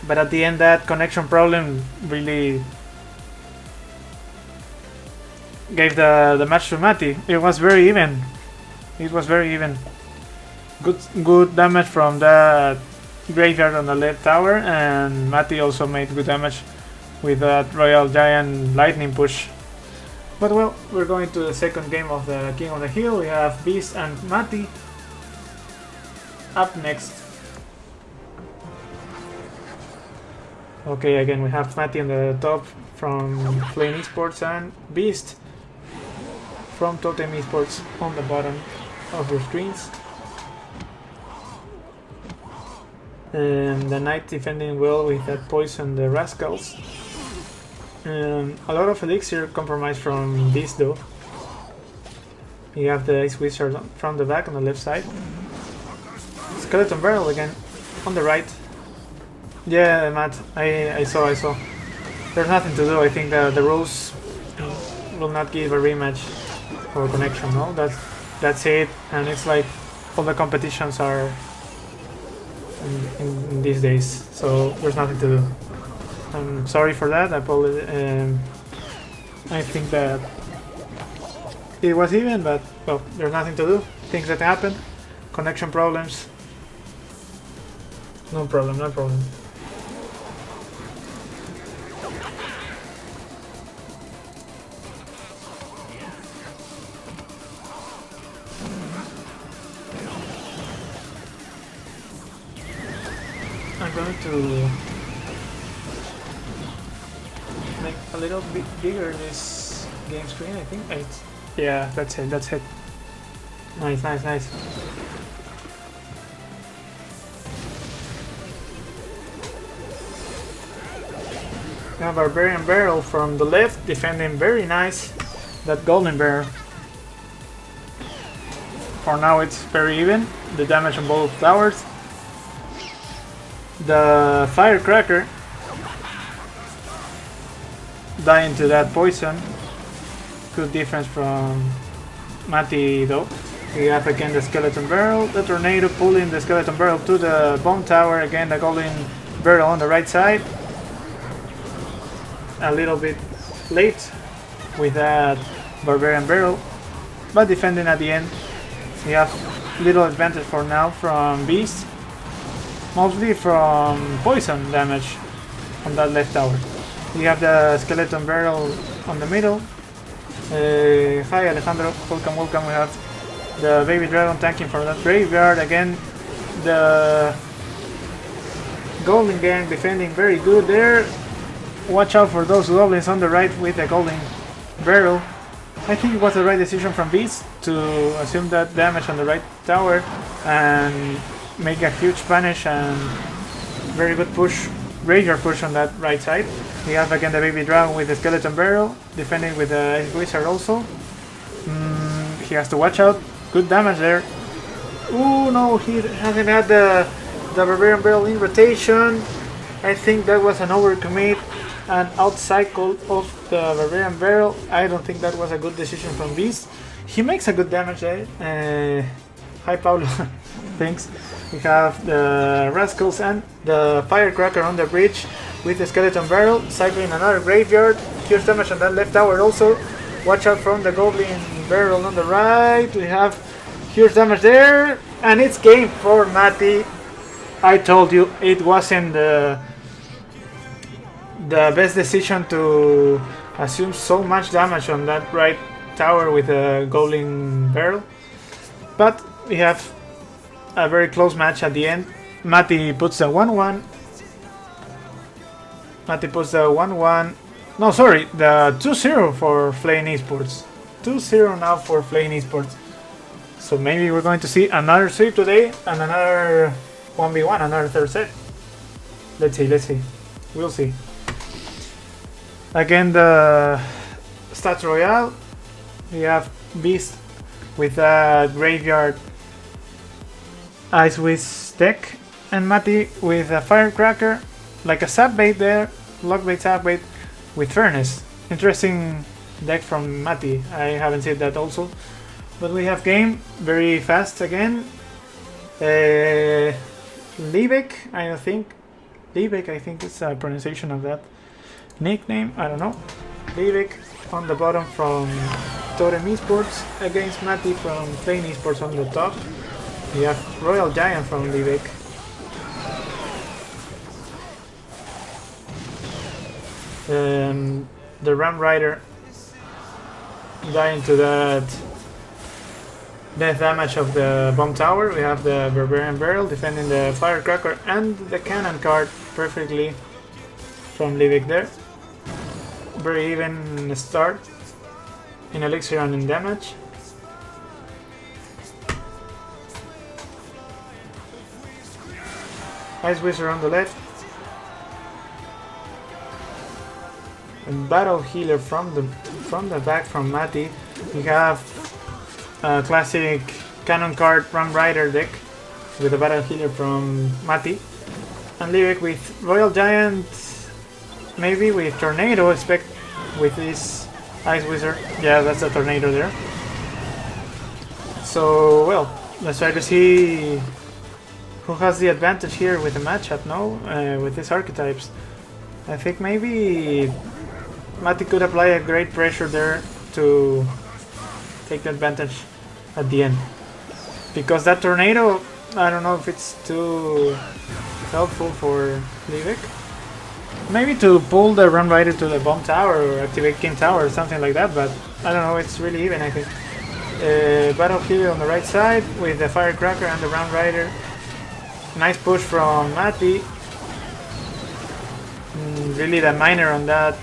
but at the end that connection problem really gave the match to Matty. It was very even. Good damage from that graveyard on the left tower, and Matty also made good damage with that Royal Giant lightning push. But well, we're going to the second game of the King of the Hill. We have Beast and Matty up next. Okay, again we have Matty on the top from Flame Esports and Beast from Totem Esports on the bottom of your screens. And the Knight defending well with that poison the Rascals. A lot of elixir compromise from this though. You have the Ice Wizard from the back on the left side. Skeleton Barrel again on the right. Yeah, Matt, I saw. There's nothing to do. I think the rules will not give a rematch for connection, no? That's it, and it's like all the competitions are in these days, so there's nothing to do. I'm sorry for that. I think that it was even, but well, there's nothing to do. Things that happen, connection problems. No problem, no problem. I'm going to make a little bit bigger this game screen, I think. Yeah, that's it, that's it. Nice, nice, nice. We have Barbarian Barrel from the left, defending very nice. That Golden Barrel. For now it's very even, the damage on both towers. The Firecracker dying to that poison. Good difference from Matty though. We have again the Skeleton Barrel, the Tornado pulling the Skeleton Barrel to the Bomb Tower, again the Golden Barrel on the right side. A little bit late with that Barbarian Barrel, but defending at the end. We have little advantage for now from Beast. Mostly from poison damage on that left tower. We have the Skeleton Barrel on the middle. Hi Alejandro, welcome, welcome. We have the Baby Dragon tanking from that graveyard. Again, the Golden Gang defending very good there. Watch out for those goblins on the right with the Golden Barrel. I think it was the right decision from Beast to assume that damage on the right tower and make a huge punish and very good push, graveyard push on that right side. We have again the Baby Dragon with the Skeleton Barrel, defending with the Ice Wizard also. He has to watch out, good damage there. Oh no, he hasn't had the Barbarian Barrel in rotation. I think that was an overcommit, an outcycle of the Barbarian Barrel. I don't think that was a good decision from Beast. He makes a good damage there. Hi Paulo, thanks. We have the Rascals and the Firecracker on the bridge with the Skeleton Barrel, cycling another graveyard. Huge damage on that left tower also. Watch out from the Goblin Barrel on the right. We have huge damage there, and it's game for Matty. I told you it wasn't the best decision to assume so much damage on that right tower with a Goblin Barrel, but we have a very close match at the end. Matty puts the 1-1. Matty puts the 1-1. No, sorry, the 2-0 for Flame Esports. 2-0 now for Flame Esports. So maybe we're going to see another sweep today and another 1v1, another third set. Let's see, let's see. We'll see. Again, the stats Royale. We have Beast with a graveyard Ice Wiz deck, and Matty with a Firecracker, like a sap bait there, lock bait, sap bait with Furnace. Interesting deck from Matty. I haven't seen that also. But we have game very fast again. Liebek, I think it's a pronunciation of that nickname. I don't know. Liebek on the bottom from Totem Esports against Matty from Flame Esports on the top. We have Royal Giant from Liebek. The Ram Rider dying to that death damage of the Bomb Tower. We have the Barbarian Barrel defending the Firecracker and the Cannon card perfectly from Liebek there. Very even start in Elixir and in damage. Ice Wizard on the left. And Battle Healer from the back from Matty. We have a classic Cannon card Ram Rider deck with a Battle Healer from Matty. And Lyric with Royal Giant, maybe with Tornado, expect with this Ice Wizard. Yeah, that's a Tornado there. So, well, let's try to see who has the advantage here with the matchup, no? With these archetypes. I think maybe Mati could apply a great pressure there to take the advantage at the end. Because that tornado, I don't know if it's too helpful for Livik. Maybe to pull the Run Rider to the bomb tower or activate King Tower or something like that, but I don't know, it's really even, I think. Battle Healer on the right side with the Firecracker and the Run Rider. Nice push from Mati. Really the miner on that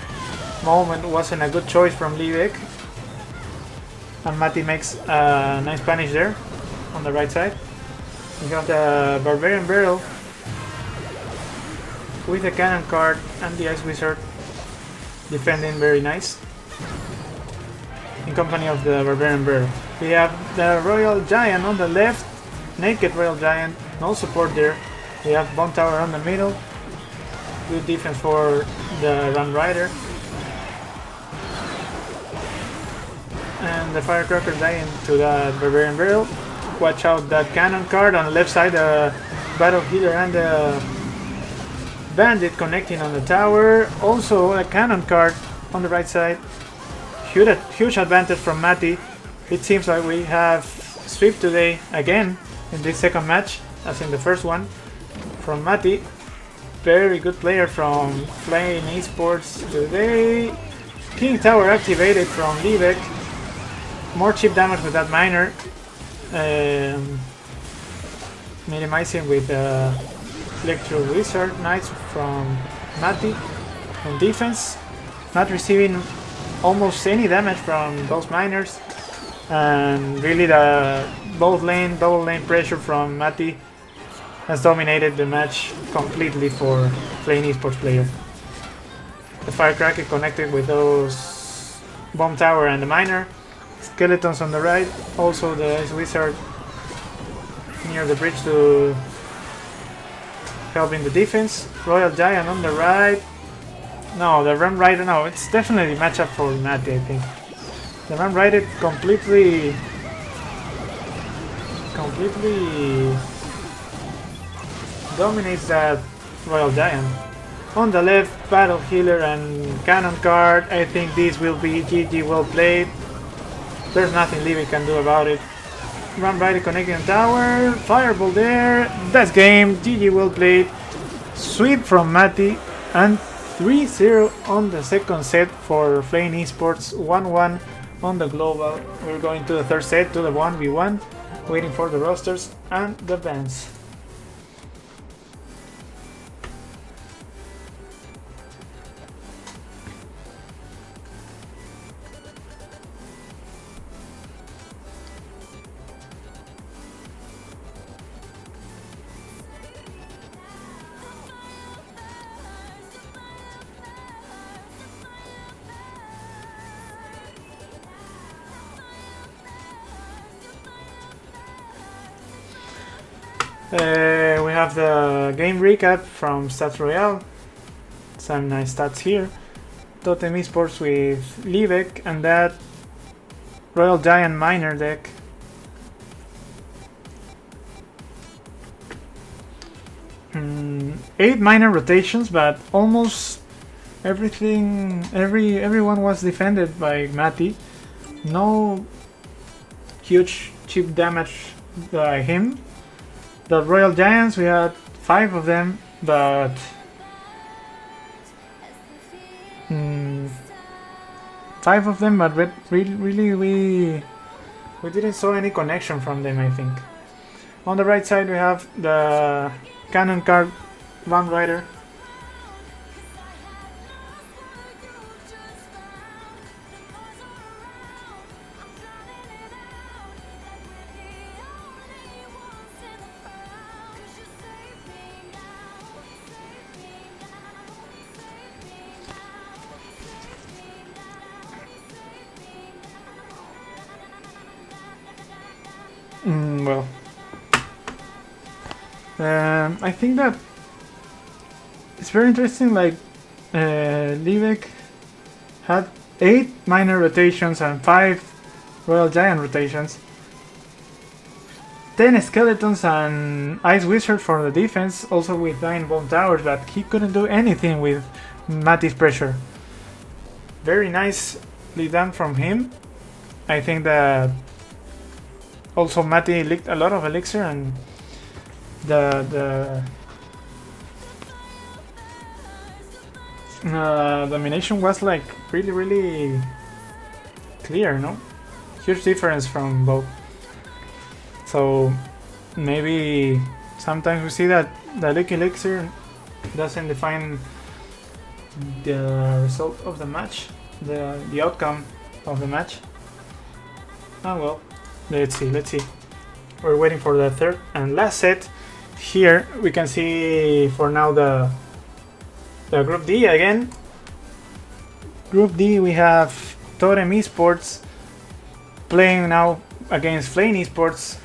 moment wasn't a good choice from Livik. And Mati makes a nice punish there on the right side. We have the Barbarian Barrel with the Cannon card and the Ice Wizard defending very nice in company of the Barbarian Barrel. We have the Royal Giant on the left, naked Royal Giant, no support there. We have Bomb Tower on the middle, good defense for the Run Rider. And the Firecracker dying to the Barbarian Barrel. Watch out that Cannon card on the left side, the Battle Healer and the Bandit connecting on the tower. Also a Cannon card on the right side. Huge advantage from Mati. It seems like we have sweep today again in this second match, as in the first one from Mati. Very good player from Flame Esports today. King Tower activated from Livik. More chip damage with that miner. Minimizing with Electro Wizard. Nice from Mati. On defense, not receiving almost any damage from those miners. And really the both lane, double lane pressure from Mati has dominated the match completely for Flame Esports player. The Firecracker connected with those Bomb Tower and the miner. Skeletons on the right, also the Ice Wizard near the bridge to help in the defense. Royal Giant on the right. No, the Run Rider, no, it's definitely matchup for Mati, I think. The Run Rider completely dominates that Royal Giant. On the left, Battle Healer and Cannon card. I think this will be GG, well played. There's nothing Livik can do about it. Run Rider connecting the tower. Fireball there. That's game. GG, well played. Sweep from Mati. And 3-0 on the second set for Flame Esports. 1-1 on the global. We're going to the third set, to the 1v1. Waiting for the rosters and the bans. We have the game recap from Stats Royale. Some nice stats here. Totem Esports with Livik and that Royal Giant Miner deck. Eight miner rotations, but almost everyone was defended by Mati. No huge chip damage by him. The Royal Giants, we had 5 of them, but 5 of them, but really we didn't saw any connection from them, I think. On the right side we have the Cannon card Run Rider. Well, I think that it's very interesting. Like Livik had 8 minor rotations and 5 Royal Giant rotations. 10 skeletons and Ice Wizard for the defense, also with 9 bomb towers, but he couldn't do anything with Matty's pressure. Very nicely done from him. I think that also Matty leaked a lot of elixir, and the domination was like really clear, no? Huge difference from both. So maybe sometimes we see that the leak elixir doesn't define the result of the match, the outcome of the match. Oh well, let's see. We're waiting for the third and last set. Here we can see for now the Group D again. Group D, we have Totem Esports playing now against Flame Esports.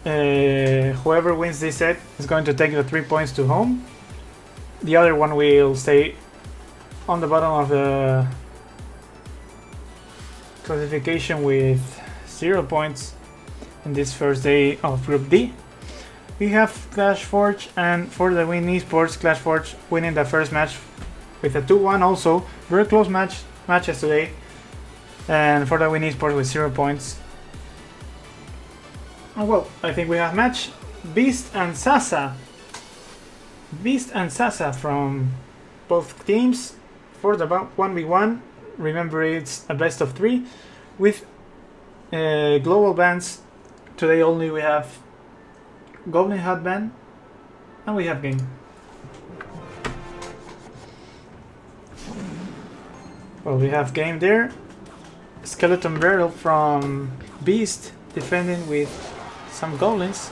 Whoever wins this set is going to take the 3 points to home. The other one will stay on the bottom of the classification with 0 points in this first day of Group D. We have Clash Forge, and for the Win Esports, Clash Forge winning the first match with a 2-1 also. Very close matches today. And for the Win Esports with 0 points. Oh well, I think we have match Beast and Sasa. Beast and Sasa from both teams for the 1v1. Remember, it's a best of 3 with global bans. Today only we have Goblin Hut ban, and we have game. Well, we have game there. Skeleton Barrel from Beast defending with some goblins.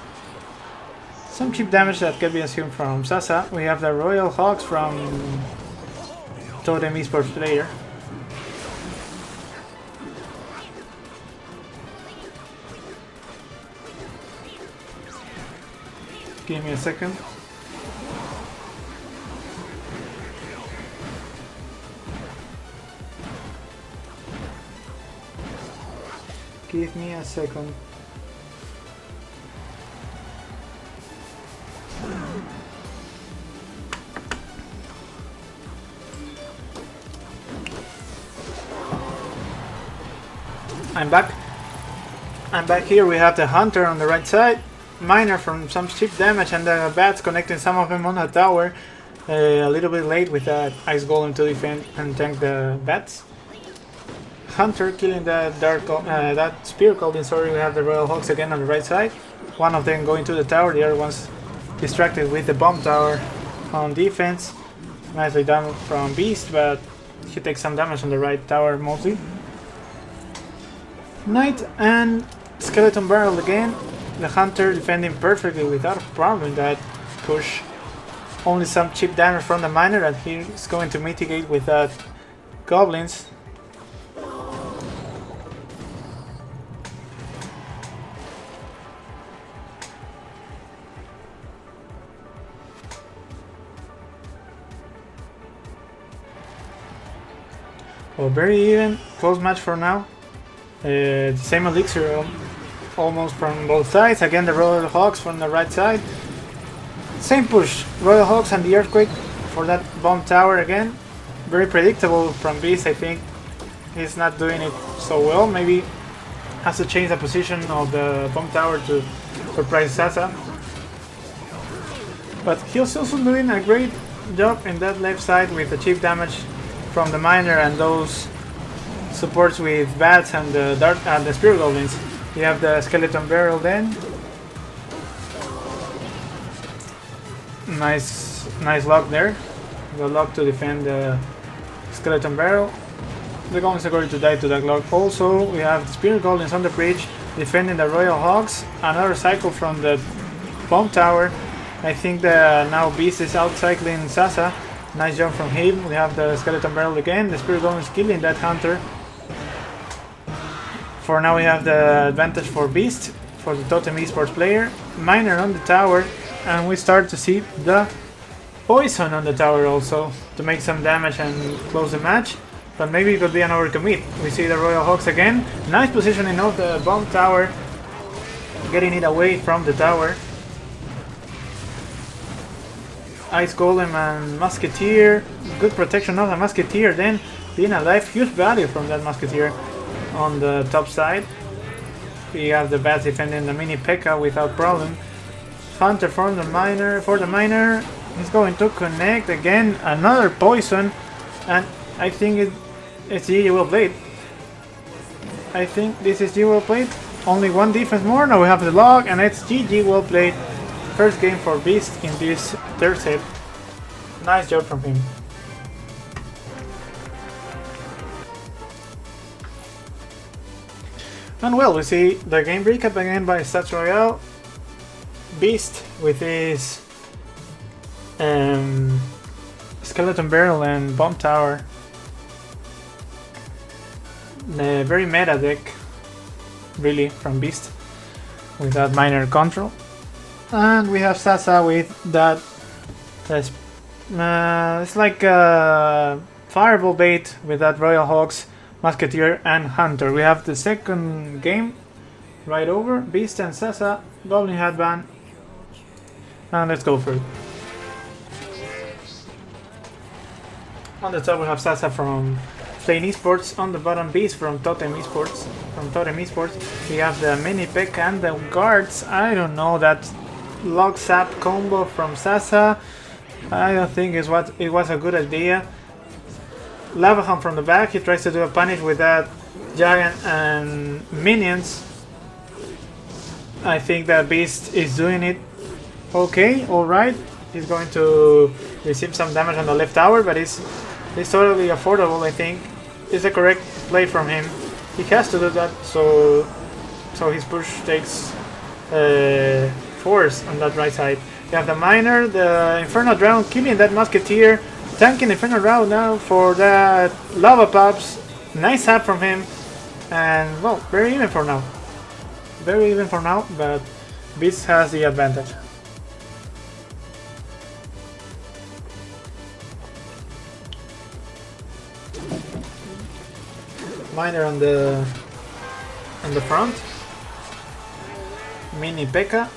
Some cheap damage that can be assumed from Sasa. We have the Royal Hawks from Totem Esports player. Give me a second. Give me a second. I'm back. Here. We have the Hunter on the right side. Miner from some cheap damage, and the bats connecting some of them on the tower. A little bit late with that Ice Golem to defend and tank the bats. Hunter killing that that Spear Goblin. Sorry, we have the Royal Hawks again on the right side. One of them going to the tower, the other one's distracted with the bomb tower on defense. Nicely done from Beast, but he takes some damage on the right tower mostly. Knight and Skeleton Barrel again. The Hunter defending perfectly without a problem in that push. Only some cheap damage from the Miner that he's going to mitigate with that Goblins. Well, very even, close match for now. The same elixir almost from both sides. Again, the Royal Hawks from the right side. Same push, Royal Hawks and the Earthquake for that bomb tower again. Very predictable from Beast, I think. He's not doing it so well. Maybe has to change the position of the bomb tower to surprise Sasa. But he's also doing a great job in that left side with the cheap damage from the Miner and those supports with bats and the Dart and the Spear Goblins. You have the Skeleton Barrel then. Nice lock there. The lock to defend the Skeleton Barrel. The Goblins are going to die to that lock. Also, we have the Spear Goblins on the bridge defending the Royal Hawks. Another cycle from the bomb tower. I think the now Beast is outcycling Sasa. Nice job from him. We have the Skeleton Barrel again. The Spear Goblins killing that Hunter. For now we have the advantage for Beast, for the Totem Esports player. Miner on the tower, and we start to see the Poison on the tower also to make some damage and close the match. But maybe it could be an overcommit. We see the Royal Hawks again. Nice positioning of the bomb tower getting it away from the tower. Ice Golem and Musketeer, good protection of the Musketeer, then being alive, huge value from that Musketeer on the top side. We have the bats defending the mini P.E.K.K.A without problem. Hunter for the miner, he's going to connect again, another poison, and I think it's GG well played. I think this is GG well played. Only one defense more, now we have the log, and it's GG well played. First game for Beast in this third set. Nice job from him. And well, we see the game recap again by Stats Royale. Beast with his Skeleton Barrel and Bomb Tower. A very meta deck, really, from Beast, with that minor control. And we have Sasa with that. It's like a Fireball bait with that Royal Hawks, Musketeer, and Hunter. We have the second game right over. Beast and Sasa, Goblin Headband. And let's go for it. On the top we have Sasa from Flame Esports. On the bottom, Beast from Totem Esports. We have the mini P.E.K.K.A and the guards. I don't know, that log sap combo from Sasa. I don't think it was a good idea. Lavahan from the back, he tries to do a punish with that giant and minions. I think that Beast is doing it okay, alright. He's going to receive some damage on the left tower, but it's totally affordable, I think. It's a correct play from him. He has to do that, so his push takes force on that right side. You have the miner, the Inferno Drown, killing that Musketeer, tanking Inferno Drown now for that Lava Pops. Nice hap from him, and well, very even for now. But Beast has the advantage. Miner on the front. Mini P.E.K.K.A.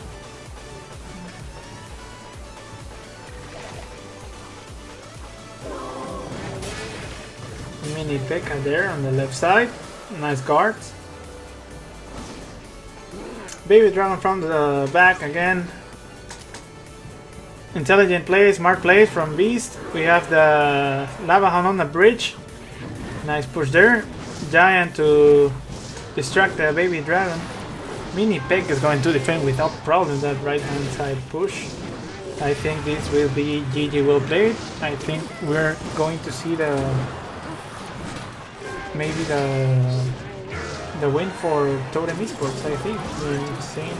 Mini P.E.K.K.A there on the left side. Nice guards. Baby Dragon from the back again. Intelligent plays, smart plays from Beast. We have the Lavahan on the bridge. Nice push there. Giant to distract the Baby Dragon. Mini P.E.K.K.A is going to defend without problem that right hand side push. I think this will be GG well played. I think we're going to see maybe the win for Totem Esports. I think we're seeing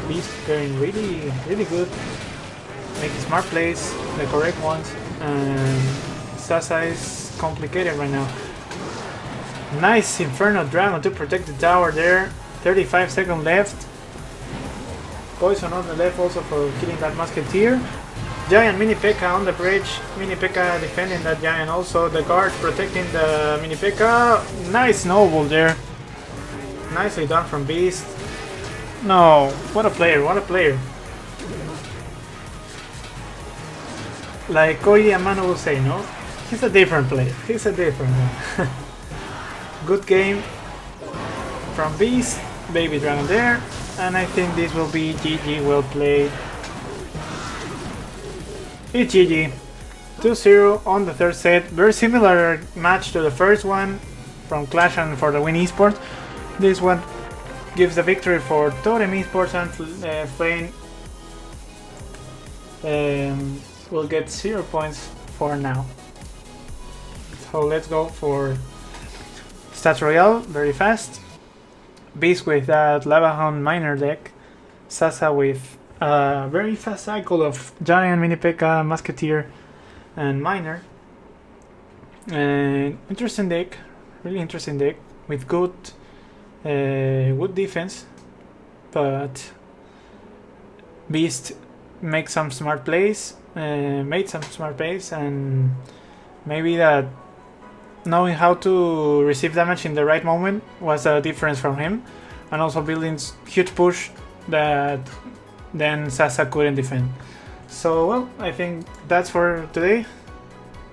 Beast going really good, making smart plays, the correct ones, and Sasa is complicated right now. Nice Inferno Dragon to protect the tower there. 35 seconds left. Poison on the left also for killing that Musketeer. Giant Mini P.E.K.K.A on the bridge. Mini P.E.K.K.A defending that giant also. The guard protecting the Mini P.E.K.K.A. Nice snowball there. Nicely done from Beast. No, what a player, what a player. Like Koji Amano will say, no? He's a different player. He's a different one. Good game from Beast. Baby Dragon there. And I think this will be GG well played. It's GG. 2-0 on the third set. Very similar match to the first one from Clash and for the Win Esports. This one gives the victory for Totem Esports, and Flame will get 0 points for now. So let's go for Stats Royale very fast. Beast with that Lavahan Miner deck. Sasa with a very fast cycle of Giant, Mini P.E.K.K.A, Musketeer, and Miner. Interesting deck, really interesting deck with good defense, but Beast made some smart plays, and maybe that knowing how to receive damage in the right moment was a difference from him, and also building huge push that then Sasa couldn't defend. So well, I think that's for today.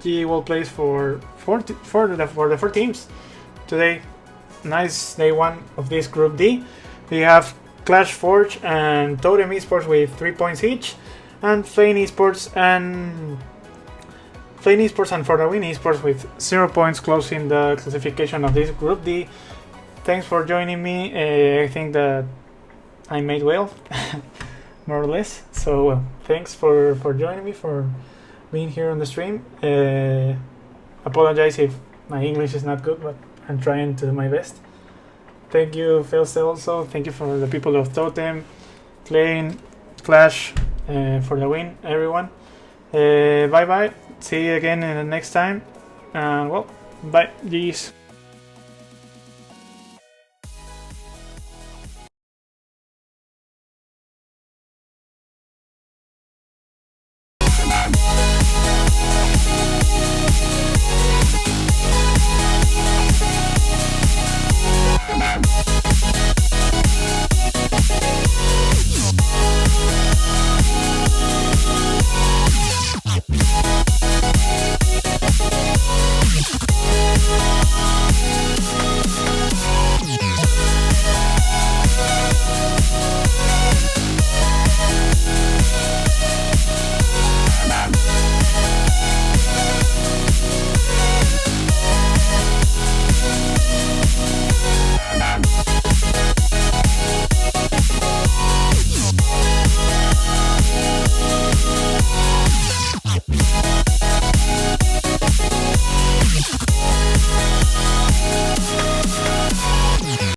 G will play for the 4 teams today. Nice day 1 of this Group D. We have Clash Forge and Totem Esports with 3 points each, and Flame Esports and For the Win Esports with 0 points, closing the classification of this Group D. Thanks for joining me. I think that I made well, more or less. So thanks for joining me, for being here on the stream. Apologize if my English is not good, but I'm trying to do my best. Thank you, Felste, also. Thank you for the people of Totem, Klein, Clash, for the win, everyone. Bye bye. See you again in the next time. And well, bye. GG's.